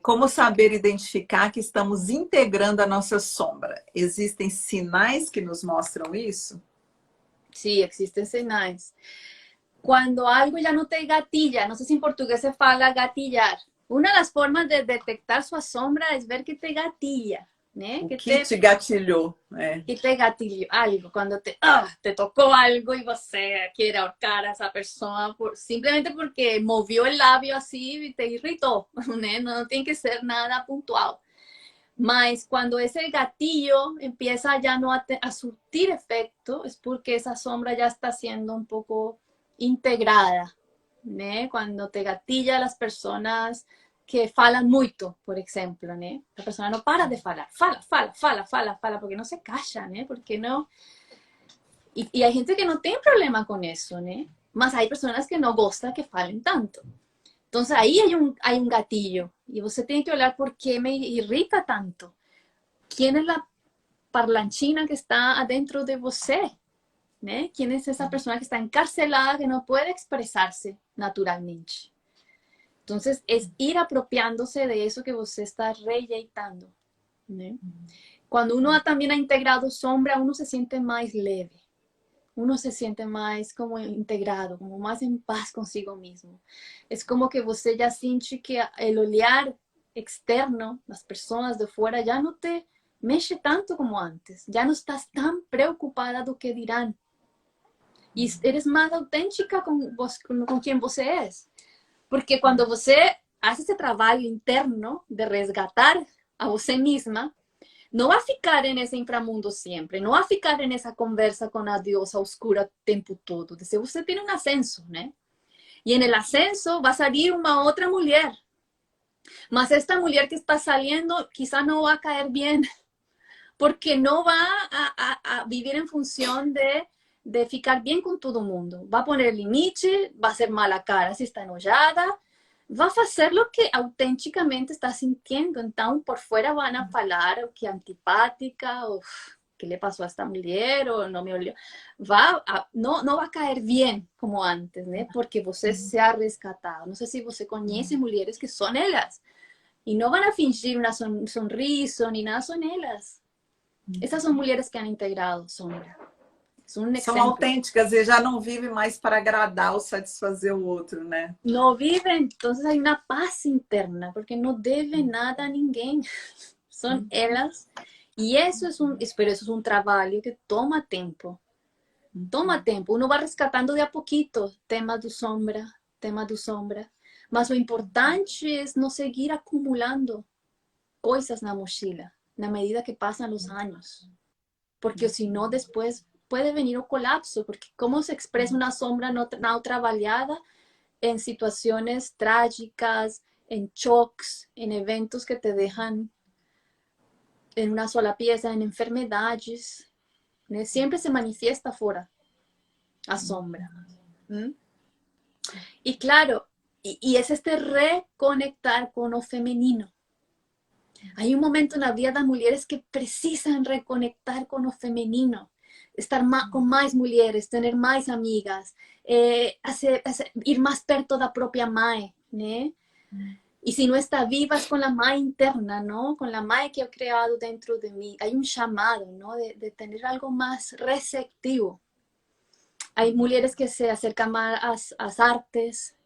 Speaker 2: Como saber identificar que estamos integrando a nossa sombra? Existem sinais que nos mostram isso?
Speaker 1: Sim, existem sinais. Quando algo já não te gatilla, não sei se em português se fala gatillar. Uma das formas de detectar sua sombra é ver que te gatilla, né?
Speaker 2: O que te gatilhou.
Speaker 1: Que te gatilhou algo, quando te tocou algo e você quer ahorcar essa pessoa simplesmente porque moviu o lábio assim e te irritou, né? Não tem que ser nada pontual. Mas cuando ese gatillo empieza ya no a surtir efecto, es porque esa sombra ya está siendo un poco integrada, ¿no? Cuando te gatilla las personas que falan mucho, por ejemplo, ¿no? La persona no para de falar, fala, porque no se calla, ¿no? Porque no... Y hay gente que no tiene problema con eso, ¿no? Mas hay personas que no gustan que falen tanto. Entonces ahí hay un gatillo y usted tiene que hablar por qué me irrita tanto. ¿Quién es la parlanchina que está adentro de você? ¿Eh? ¿Quién es esa persona que está encarcelada que no puede expresarse naturalmente? Entonces, es ir apropiándose de eso que você está rejeitando. ¿Eh? Cuando uno también ha integrado sombra, uno se siente más leve. Uno se siente más como integrado, como más en paz consigo mismo. Es como que você ya siente que el olhar externo, las personas de fuera, ya no te mexe tanto como antes. Ya no estás tan preocupada do que dirán. Y eres más auténtica con quien você es. Porque cuando você hace ese trabajo interno de resgatar a você misma, no va a ficar en ese inframundo siempre, no va a ficar en esa conversa con la diosa oscura el tiempo todo. Dice, usted tiene un ascenso, ¿no? Y en el ascenso va a salir una otra mujer. Mas esta mujer que está saliendo quizá no va a caer bien, porque no va a vivir en función de ficar bien con todo el mundo. Va a poner límite, va a hacer mala cara si está enojada, va a hacer lo que auténticamente está sintiendo. Entonces, por fuera van a falar que antipática, o qué le pasó a esta mujer, o no me olió. No va a caer bien como antes, ¿no? Porque você se ha rescatado. No sé si você conoce mujeres que son ellas y no van a fingir una sonrisa ni nada, son ellas. Essas são mulheres que han integrado sombra.
Speaker 2: São autênticas e já não vivem mais para agradar ou satisfazer o outro, né?
Speaker 1: No viven, entonces hay una paz interna, porque no deben nada a ninguém. Son ellas. Y eso pero eso es un trabajo que toma tiempo. Toma tiempo. Uno va rescatando de a poquito tema do sombra. Mas lo importante es no seguir acumulando cosas na mochila, na medida que pasan los años. Porque si no, después puede venir un colapso, porque cómo se expresa una sombra no trabajada en situaciones trágicas, en shocks, en eventos que te dejan en una sola pieza, en enfermedades, ¿no? Siempre se manifiesta fuera a sombra. ¿Mm? Y claro, y es este reconectar con lo femenino. Hay un momento en la vida de las mujeres que precisan reconectar con lo femenino, estar con más mujeres, tener más amigas, ir más perto de la propia mae, ¿no? Y si no está viva es con la mae interna, ¿no? Con la mae que he creado dentro de mí. Hay un llamado, ¿no? De tener algo más receptivo. Hay mujeres que se acercan más a las artes,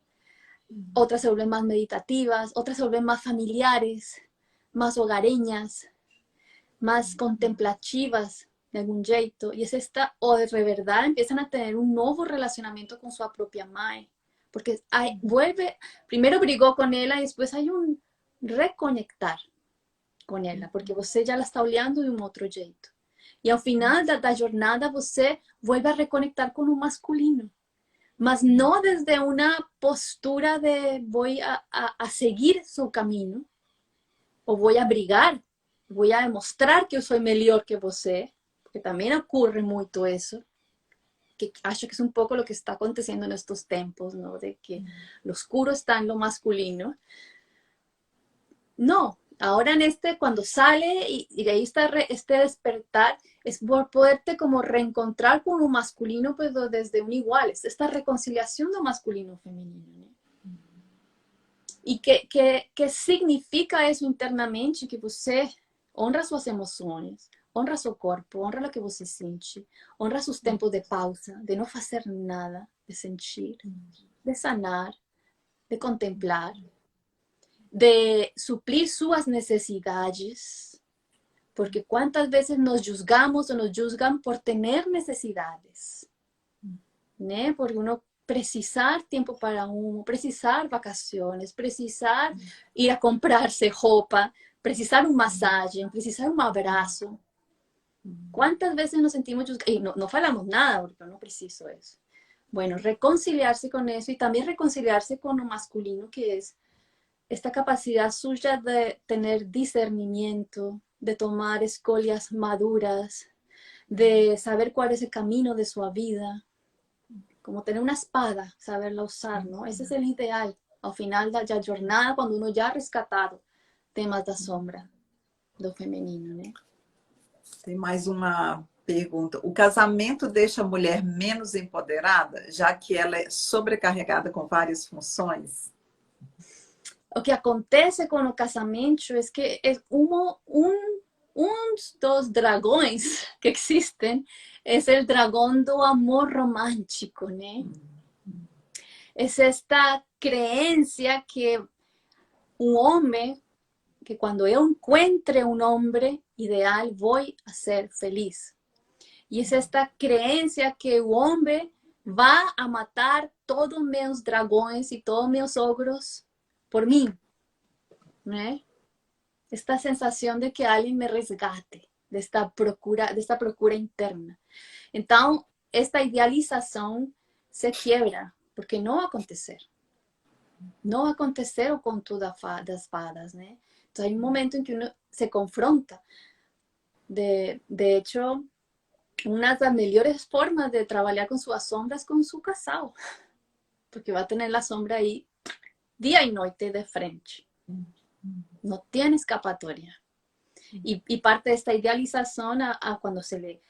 Speaker 1: otras se vuelven más meditativas, otras se vuelven más familiares, más hogareñas, más contemplativas de algún jeito. Y es esta, o de verdad empiezan a tener un nuevo relacionamiento con su propia mae. Porque primero brigó con ella y después hay un reconectar con ella, porque você ya la está olhando de un otro jeito. Y al final da jornada você vuelve a reconectar con un masculino. Mas no desde una postura de voy a seguir su camino, o voy a brigar, voy a demostrar que yo soy mejor que você, porque también ocurre mucho eso, que acho que es un poco lo que está aconteciendo en estos tiempos, ¿no? De que lo oscuro está en lo masculino. No, ahora cuando sale y de ahí está este despertar, es por poderte como reencontrar con lo masculino, pero desde un igual, es esta reconciliación de masculino-femenino, ¿no? ¿Y qué significa eso internamente? Que você honra suas emoções, honra seu corpo, honra lo que você sente, honra sus tempos de pausa, de no hacer nada, de sentir, de sanar, de contemplar, de suplir sus necesidades. Porque cuántas veces nos juzgamos o nos juzgan por tener necesidades, ¿no? Porque uno precisar tiempo para uno, precisar vacaciones, precisar ir a comprarse ropa, precisar un masaje, precisar un abrazo. ¿Cuántas veces nos sentimos juzgados? Y no falamos nada, porque yo no preciso eso. Bueno, reconciliarse con eso y también reconciliarse con lo masculino, que es esta capacidad suya de tener discernimiento, de tomar escollas maduras, de saber cuál es el camino de su vida, como tener una espada, saberla usar, ¿no? Ese es el ideal, al final da la jornada, cuando uno ya ha rescatado temas da sombra, do feminino, né?
Speaker 2: Tem mais uma pergunta. O casamento deixa a mulher menos empoderada, já que ela é sobrecarregada com várias funções?
Speaker 1: O que acontece com o casamento é que é dos dragões que existem é o dragão do amor romântico, né? É esta creencia que um homem, que quando eu encuentre um homem ideal, vou a ser feliz. E é esta creencia que o homem vai a matar todos meus dragões e todos meus ogros por mim, né? Esta sensação de que alguém me resgate, desta procura interna. Então, esta idealização se quiebra, porque não vai acontecer. Não vai acontecer o conto das fadas, né? Então, há um momento em que uno se confronta. De hecho, uma das melhores formas de trabalhar com suas sombras com seu casal, porque vai ter a sombra aí dia e noite de frente. No tiene escapatoria. Y parte de esta idealización a cuando se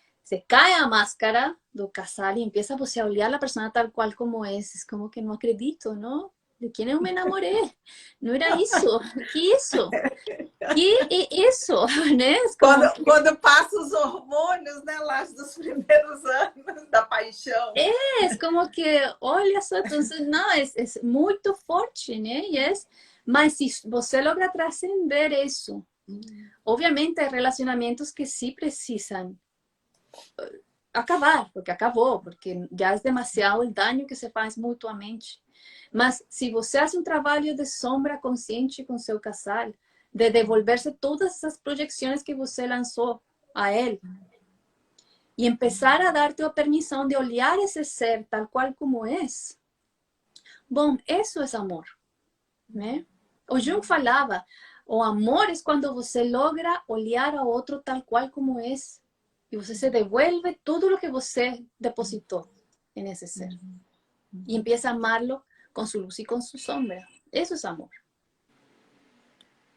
Speaker 1: cae a máscara do casal y empieza pues, a olhar a la persona tal cual como es como que no acredito, ¿no? ¿De quién eu me enamoré? No era isso. Que isso? Que isso? Né?
Speaker 2: Quando passa os hormônios, né, lá dos primeiros anos da paixão.
Speaker 1: É como que, olha só, então, não, é muito forte, né? Mas se você logra trascender isso, obviamente há relacionamentos que sí precisam acabar, porque acabou, porque já é demasiado o dano que se faz mutuamente. Mas se você faz um trabalho de sombra consciente com seu casal, de devolverse todas essas projeções que você lançou a ele, e empezar a dar-te a permissão de olhar esse ser tal qual como é, bom, isso é amor, né? O Jung falava, o amor é quando você logra olhar ao outro tal qual como é, e você se devuelve tudo o que você depositou nesse ser. E empieza a amá-lo com sua luz e com sua sombra. Isso é amor.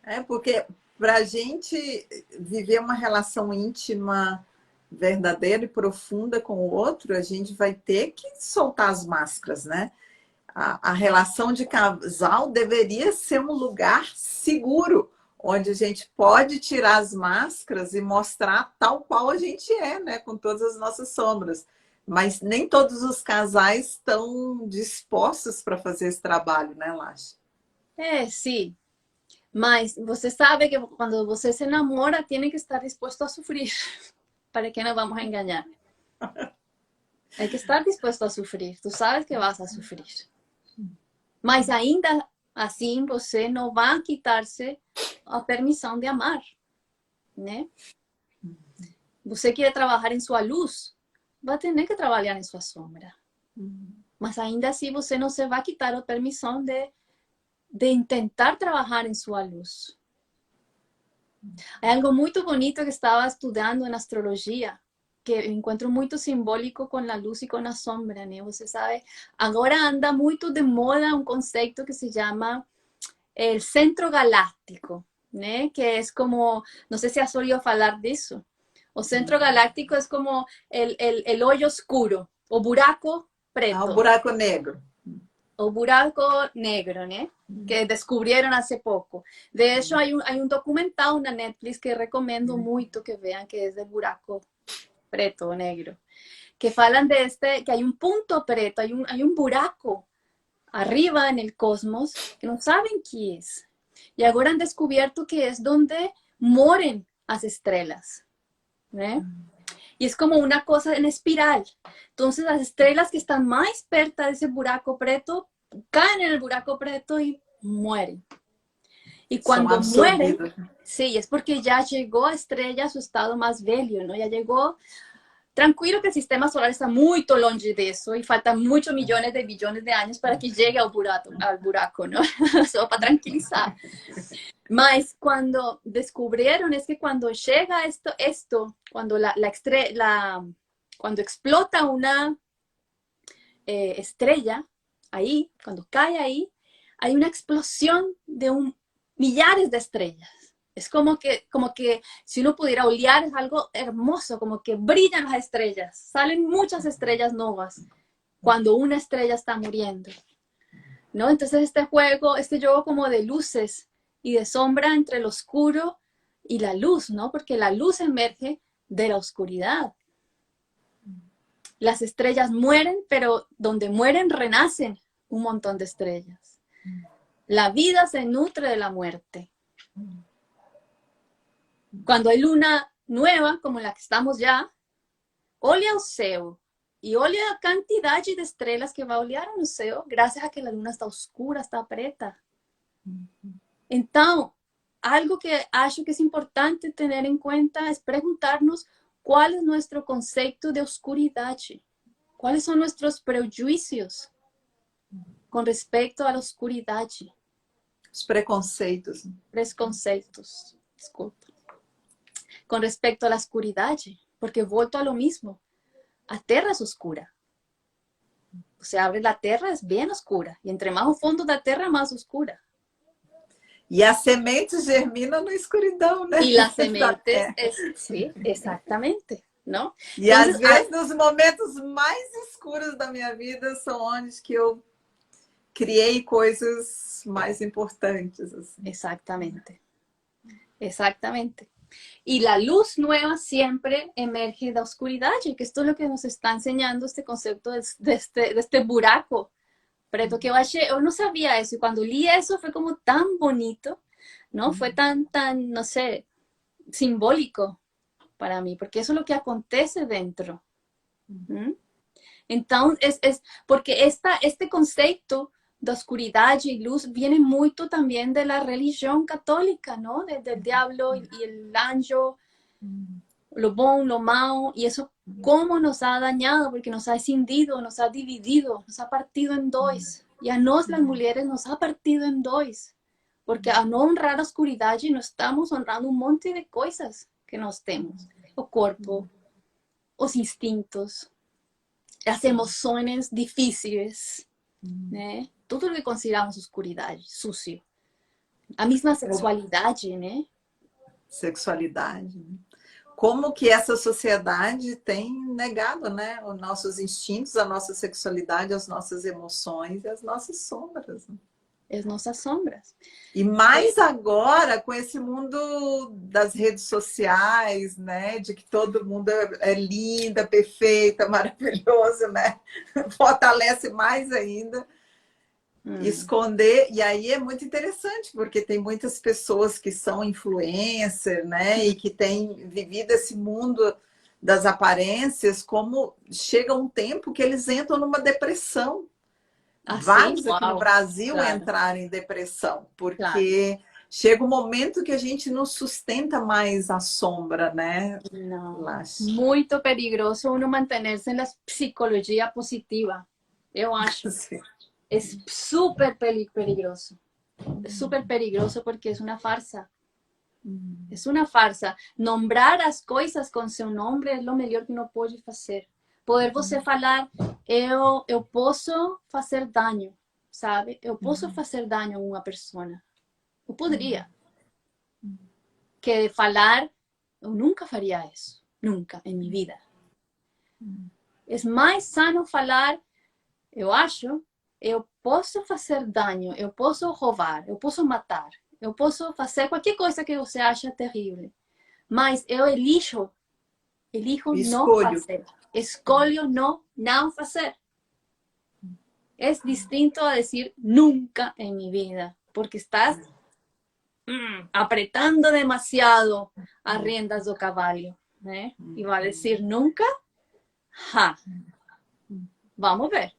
Speaker 2: É porque para a gente viver uma relação íntima, verdadeira e profunda com o outro, a gente vai ter que soltar as máscaras, né? A relação de casal deveria ser um lugar seguro, onde a gente pode tirar as máscaras e mostrar tal qual a gente é, né? Com todas as nossas sombras. Mas nem todos os casais estão dispostos para fazer esse trabalho, né, Lache?
Speaker 1: Sim. Mas você sabe que quando você se enamora, tem que estar disposto a sofrer. ¿Para qué nos vamos a engañar? Hay que estar dispuesto a sufrir. Tú sabes que vas a sufrir. Mas ainda assim, você não vai quitar-se a permissão de amar, né? Você quer trabalhar em sua luz, vai ter que trabalhar em sua sombra. Mas ainda assim, você não se vai quitar a permissão de tentar trabalhar em sua luz. Hay algo muy bonito que estaba estudiando en astrología, que encuentro muy simbólico con la luz y con la sombra, ¿no? Você sabe, ahora anda muy de moda un concepto que se llama el centro galáctico, ¿no? Que es como, no sé si has oído hablar de eso. O centro galáctico es como el hoyo oscuro, o buraco preto.
Speaker 2: O buraco negro.
Speaker 1: O buraco negro, ¿no? Que descubrieron hace poco. De hecho, hay un documental en Netflix que recomiendo mucho que vean, que es del buraco preto, negro. Que hablan de que hay un punto preto, hay un buraco arriba en el cosmos que no saben qué es. Y ahora han descubierto que es donde mueren las estrellas, ¿no? Y es como una cosa en espiral. Entonces las estrellas que están más cerca de ese buraco preto caen en el buraco preto y mueren. Y
Speaker 2: São
Speaker 1: cuando mueren,
Speaker 2: absorvidas.
Speaker 1: sí, es porque ya llegó a estrella a su estado más bello, ¿no? Ya llegó. Tranquilo que el sistema solar está muy longe de eso y faltan muchos millones de billones de años para que llegue al buraco, ¿no? Solo para tranquilizar. Mas cuando descubrieron es que cuando llega cuando cuando explota una estrella, ahí, cuando cae ahí, hay una explosión de millares de estrellas. Es como que si uno pudiera olear, es algo hermoso, como que brillan las estrellas. Salen muchas estrellas nuevas cuando una estrella está muriendo, ¿no? Entonces este juego como de luces y de sombra entre el oscuro y la luz, ¿no? Porque la luz emerge de la oscuridad. Las estrellas mueren, pero donde mueren renacen un montón de estrellas. La vida se nutre de la muerte. Cuando hay luna nueva, como la que estamos ya, olha o céu e olha a quantidade de estrelas que vai olhar no céu, graças a que a luna está oscura, está preta. Então, algo que acho que es importante tener en cuenta es preguntarnos cuál es nuestro concepto de oscuridad, cuáles son nuestros prejuicios con respecto a la oscuridad.
Speaker 2: Os preconceitos.
Speaker 1: Preconceitos, desculpa. Con respecto a la oscuridad, porque vuelto a lo mismo, la tierra es oscura. Se abre la tierra, es bien oscura. Y entre más o fundo da tierra, más oscura.
Speaker 2: E as sementes germinam na escuridão, né?
Speaker 1: Y las sementes, sí, exactamente, ¿no?
Speaker 2: E às vezes, nos momentos mais escuros da minha vida, são onde que eu criei coisas mais importantes. Assim.
Speaker 1: Exactamente, exactamente. Y la luz nueva siempre emerge de la oscuridad, y que esto es lo que nos está enseñando este concepto de este buraco. Pero que yo no sabía eso, y cuando leí eso fue como tan bonito, ¿no? Fue tan, no sé, simbólico para mí, porque eso es lo que acontece dentro. ¿Mm? Entonces, porque este concepto de oscuridad y luz viene mucho también de la religión católica, ¿no? Del diablo y el ángel, lo bueno, lo malo, y eso cómo nos ha dañado, porque nos ha escindido, nos ha dividido, nos ha partido en dos. Y a nos, las mujeres, nos ha partido en dos. Porque a no honrar la oscuridad, no estamos honrando un montón de cosas que nos tenemos. O cuerpo, los instintos, las emociones difíciles, ¿no? Todo lo que consideramos oscuridad, sucio. A misma sexualidad, ¿no?
Speaker 2: Sexualidade. Como que essa sociedade tem negado, né? Os nossos instintos, a nossa sexualidade, as nossas emoções e as nossas sombras. Né?
Speaker 1: As nossas sombras.
Speaker 2: E mais agora com esse mundo das redes sociais, né? De que todo mundo é linda, perfeita, maravilhoso, né? Fortalece mais ainda. Esconder, e aí é muito interessante, porque tem muitas pessoas que são influencer, né? E que têm vivido esse mundo das aparências, como chega um tempo que eles entram numa depressão.
Speaker 1: Assim,
Speaker 2: Vários aqui no Brasil
Speaker 1: claro.
Speaker 2: entraram em depressão, porque claro. Chega um momento que a gente não sustenta mais a sombra, né?
Speaker 1: Não. Muito perigoso uno mantener-se na psicologia positiva, eu acho.
Speaker 2: Sim.
Speaker 1: Es súper peligroso. Es súper peligroso porque es una farsa. Es una farsa. Nombrar as coisas com seu nome é o melhor que uno pode fazer. Poder você falar, eu posso fazer dano, sabe? Eu posso fazer dano a uma pessoa. Eu poderia. Que falar, eu nunca faria isso. Nunca, em minha vida. É mais sano falar, eu acho, eu posso fazer dano, eu posso roubar, eu posso matar, eu posso fazer qualquer coisa que você acha terrível. Mas eu elijo não fazer. Escolho não fazer. É distinto a dizer nunca em minha vida, porque estás apretando demasiado as riendas do cavalo, né? E vai dizer nunca, vamos ver.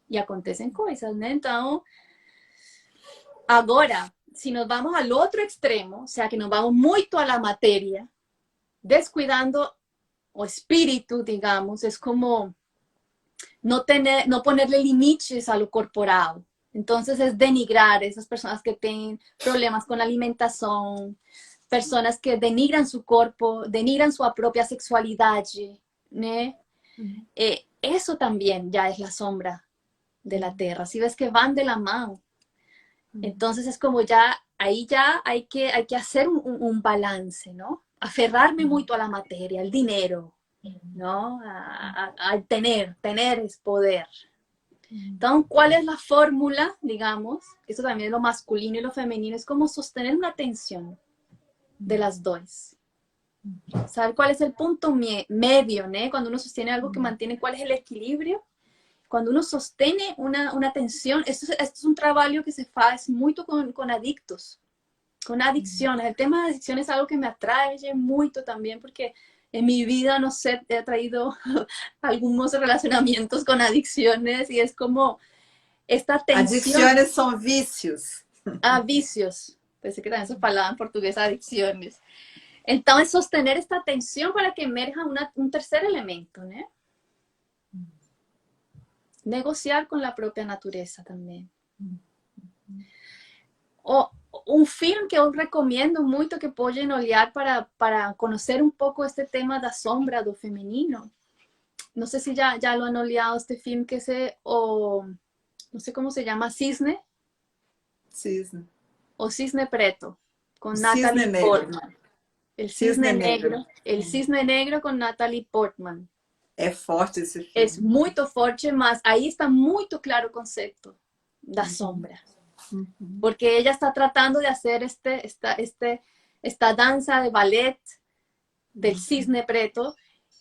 Speaker 1: E acontecem coisas, né? Então, Agora, se nos vamos al outro extremo, o sea, que nos vamos muito a la materia, descuidando o espíritu, digamos, es como no ponerle límites a lo corporal. Entonces es denigrar esas personas que tienen problemas con la alimentación, personas que denigran su cuerpo, denigran su propia sexualidad, ¿no? Eso también ya es la sombra de la tierra. Si ves que van de la mano. Entonces es como ahí ya hay que hacer un balance, ¿no? Aferrarme mucho a la materia, al dinero, ¿no? Al tener es poder. Entonces, ¿cuál es la fórmula, digamos? Eso también es lo masculino y lo femenino, es como sostener una tensión de las dos. ¿Sabe cuál es el punto medio, ¿no? Cuando uno sostiene algo que mantiene, ¿cuál es el equilibrio? Cuando uno sostiene una tensión, esto es un trabajo que se hace mucho con adictos, con adicciones. El tema de adicción es algo que me atrae mucho también porque en mi vida, no sé, he traído algunos relacionamientos con adicciones y es como esta tensión.
Speaker 2: Adicciones son vicios.
Speaker 1: Vicios. Pensé que también se falaba en portugués adicciones. Entonces, sostener esta tensión para que emerja un tercer elemento, ¿no? Negociar con la propia naturaleza también. O un film que eu recomendo muito que podem olhar para conhecer um pouco este tema da sombra do feminino. Não sei se já lo han olhado este film que não sei como se chama, Cisne.
Speaker 2: Cisne.
Speaker 1: O Cisne Preto, com
Speaker 2: Cisne
Speaker 1: Natalie Portman. El Cisne Negro. El Cisne Negro com Natalie Portman.
Speaker 2: É forte esse filme.
Speaker 1: É muito forte, mas aí está muito claro o conceito da sombra. Porque ella está tratando de hacer esta danza de ballet del cisne preto,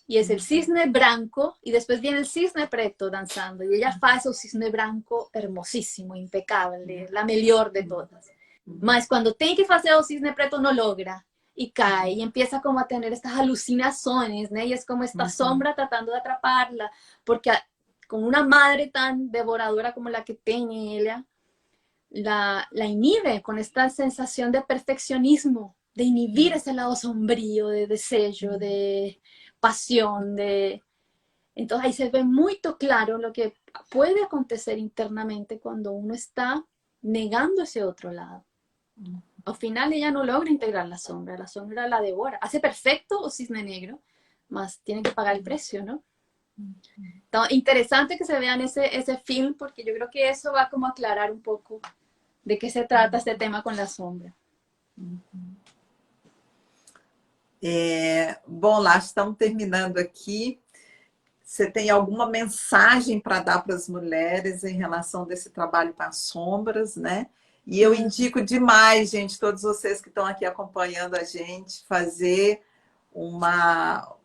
Speaker 1: y es el cisne blanco, y después viene el cisne preto danzando, y ella hace el cisne blanco hermosísimo, impecable, la mejor de todas. Mas cuando tiene que hacer el cisne preto no logra, y cae, y empieza como a tener estas alucinaciones, ¿no? Y es como esta sombra tratando de atraparla, porque con una madre tan devoradora como la que tiene ella, la inhibe con esta sensación de perfeccionismo, de inhibir ese lado sombrío, de deseo, de pasión, Entonces ahí se ve muy claro lo que puede acontecer internamente cuando uno está negando ese otro lado. Al final ella no logra integrar la sombra la devora. Hace perfecto o cisne negro, mas tiene que pagar el precio, ¿no? Entonces, interesante que se vean ese film, porque yo creo que eso va como a aclarar un poco de qué se trata este tema con la sombra.
Speaker 2: Bom, lá estamos terminando aqui. Você tem alguma mensagem para dar para as mulheres em relação desse trabalho com as sombras, né? E eu indico demais, gente, todos vocês que estão aqui acompanhando a gente, fazer uma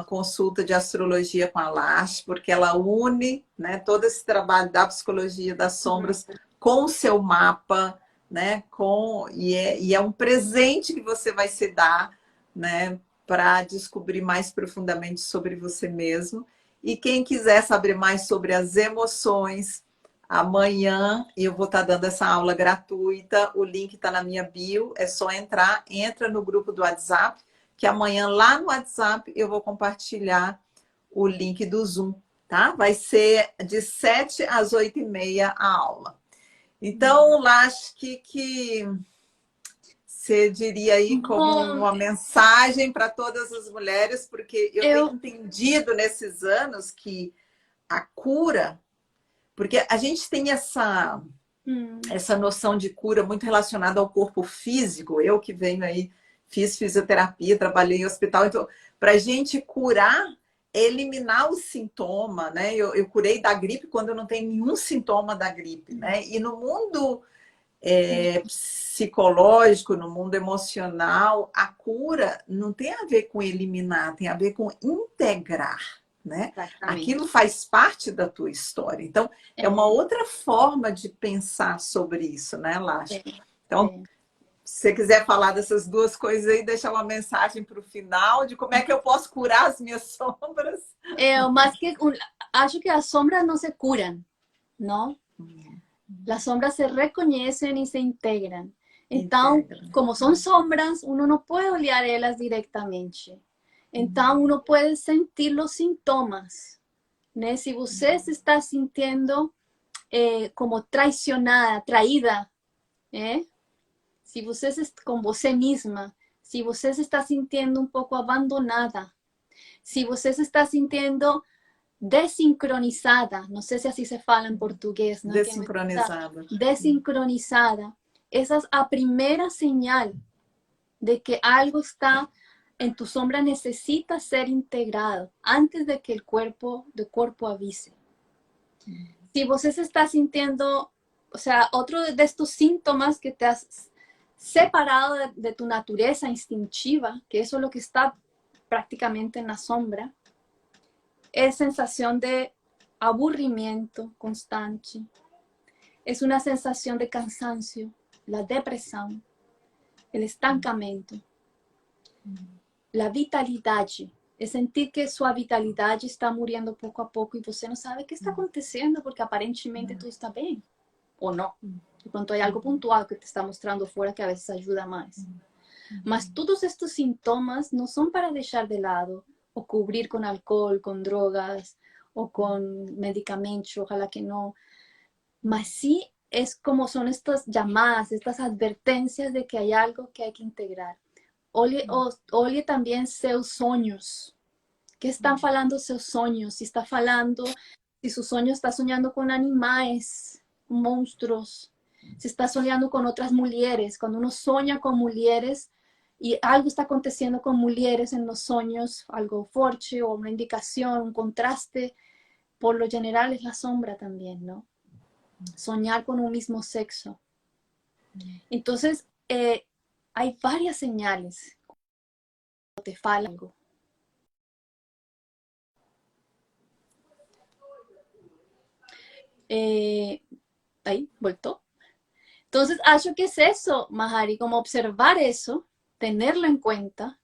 Speaker 2: consulta de astrologia com a Lash, porque ela une, né, todo esse trabalho da psicologia das sombras com o seu mapa, né? E é um presente que você vai se dar, né, para descobrir mais profundamente sobre você mesmo. E quem quiser saber mais sobre as emoções, amanhã eu vou estar dando essa aula gratuita. O link está na minha bio, é só entra no grupo do WhatsApp, que amanhã lá no WhatsApp eu vou compartilhar o link do Zoom, tá? Vai ser de 7 às 8h30 a aula. Então, Lash, que você diria aí como uma mensagem para todas as mulheres, porque eu tenho entendido nesses anos que a cura, porque a gente tem essa noção de cura muito relacionada ao corpo físico. Eu que venho aí, fiz fisioterapia, trabalhei em hospital, então, para a gente curar, eliminar o sintoma, né? Eu curei da gripe quando eu não tenho nenhum sintoma da gripe, né? E no mundo psicológico, no mundo emocional, a cura não tem a ver com eliminar, tem a ver com integrar, né? Exatamente. Aquilo faz parte da tua história. Então, é uma outra forma de pensar sobre isso, né, Lash? Então, se você quiser falar dessas duas coisas aí, deixar uma mensagem para o final de como é que eu posso curar as minhas sombras.
Speaker 1: Mas que acho que as sombras não se curam, não? Las sombras se reconocen y se integran. Entonces, como son sombras, uno no puede olhar elas directamente. Então, uno puede sentir los síntomas, né? Si você se está sintiendo como traicionada, traída, si você con você misma, si você se está sintiendo un poco abandonada, si você se está sintiendo desincronizada, no sé si así se fala en portugués, ¿no?
Speaker 2: Desincronizada.
Speaker 1: Desincronizada. Esa es la primera señal de que algo está en tu sombra, necesita ser integrado antes de que el cuerpo avise. Si vos se está sintiendo, o sea, otro de estos síntomas que te has separado de tu naturaleza instintiva, que eso es lo que está prácticamente en la sombra, es sensación de aburrimiento constante, es una sensación de cansancio, la depresión, el estancamiento, la vitalidad, es sentir que su vitalidad está muriendo poco a poco y você no sabe qué está aconteciendo porque aparentemente todo está bien, o no. De pronto hay algo puntual que te está mostrando fuera que a veces ayuda más. Mas todos estos síntomas no son para dejar de lado o cubrir con alcohol, con drogas o con medicamentos, ojalá que no. Mas sí es como son estas llamadas, estas advertencias de que hay algo que hay que integrar. Olhe también seus sonhos. ¿Qué están falando seus sonhos? Si está falando, si su sueño está soñando con animales, monstruos, si está soñando con otras mujeres. Cuando uno sueña con mujeres y algo está aconteciendo con mujeres en los sueños, algo fuerte o una indicación, un contraste, por lo general es la sombra también, ¿no? Soñar con un mismo sexo. Entonces, hay varias señales cuando te fala algo. Ahí, voltó. Entonces, acho que es eso, Mahari, como observar eso, tenerlo en cuenta,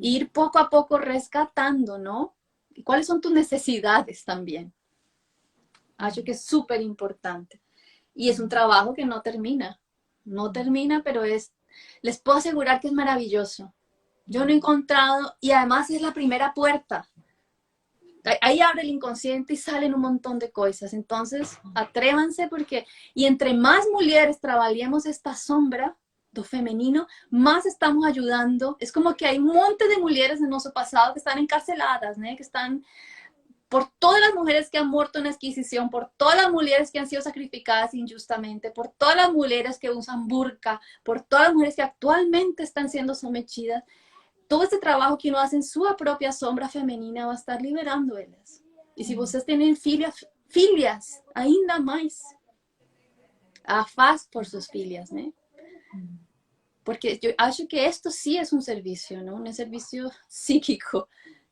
Speaker 1: ir poco a poco rescatando, ¿no? ¿Y cuáles son tus necesidades también? Acho que es súper importante. Y es un trabajo que no termina. No termina, pero les puedo asegurar que es maravilloso. Yo no he encontrado, y además es la primera puerta. Ahí abre el inconsciente y salen un montón de cosas. Entonces, atrévanse porque, y entre más mujeres trabajemos esta sombra do femenino, más estamos ayudando. Es como que hay un monte de mujeres en nuestro pasado que están encarceladas, ¿no? Que están, por todas las mujeres que han muerto en la Inquisición, por todas las mujeres que han sido sacrificadas injustamente, por todas las mujeres que usan burka, por todas las mujeres que actualmente están siendo sometidas. Todo este trabajo que uno hace en su propia sombra femenina va a estar liberando ellas. Y si ustedes tienen filias, ainda más, afaz por sus filias, ¿no? Porque yo acho que esto sí es un servicio, ¿no? Un servicio psíquico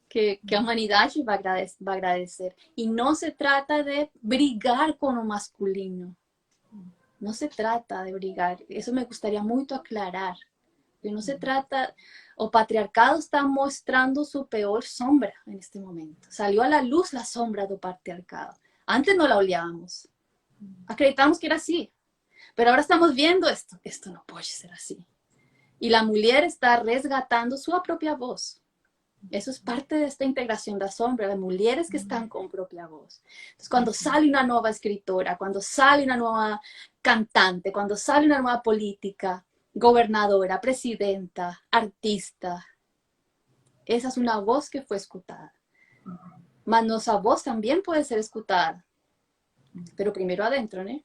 Speaker 1: que la humanidad va a agradecer. Y no se trata de brigar con lo masculino. No se trata de brigar. Eso me gustaría mucho aclarar. No se trata, o patriarcado está mostrando su peor sombra en este momento. Salió a la luz la sombra del patriarcado. Antes no la olíamos. Acreditamos que era así. Pero ahora estamos viendo esto. Esto no puede ser así. Y la mujer está resgatando su propia voz. Eso es parte de esta integración de la sombra, de mujeres que están con propia voz. Entonces, cuando sale una nueva escritora, cuando sale una nueva cantante, cuando sale una nueva política, gobernadora, presidenta, artista, esa es una voz que fue escuchada. Mas nuestra voz también puede ser escuchada, pero primero adentro, ¿no?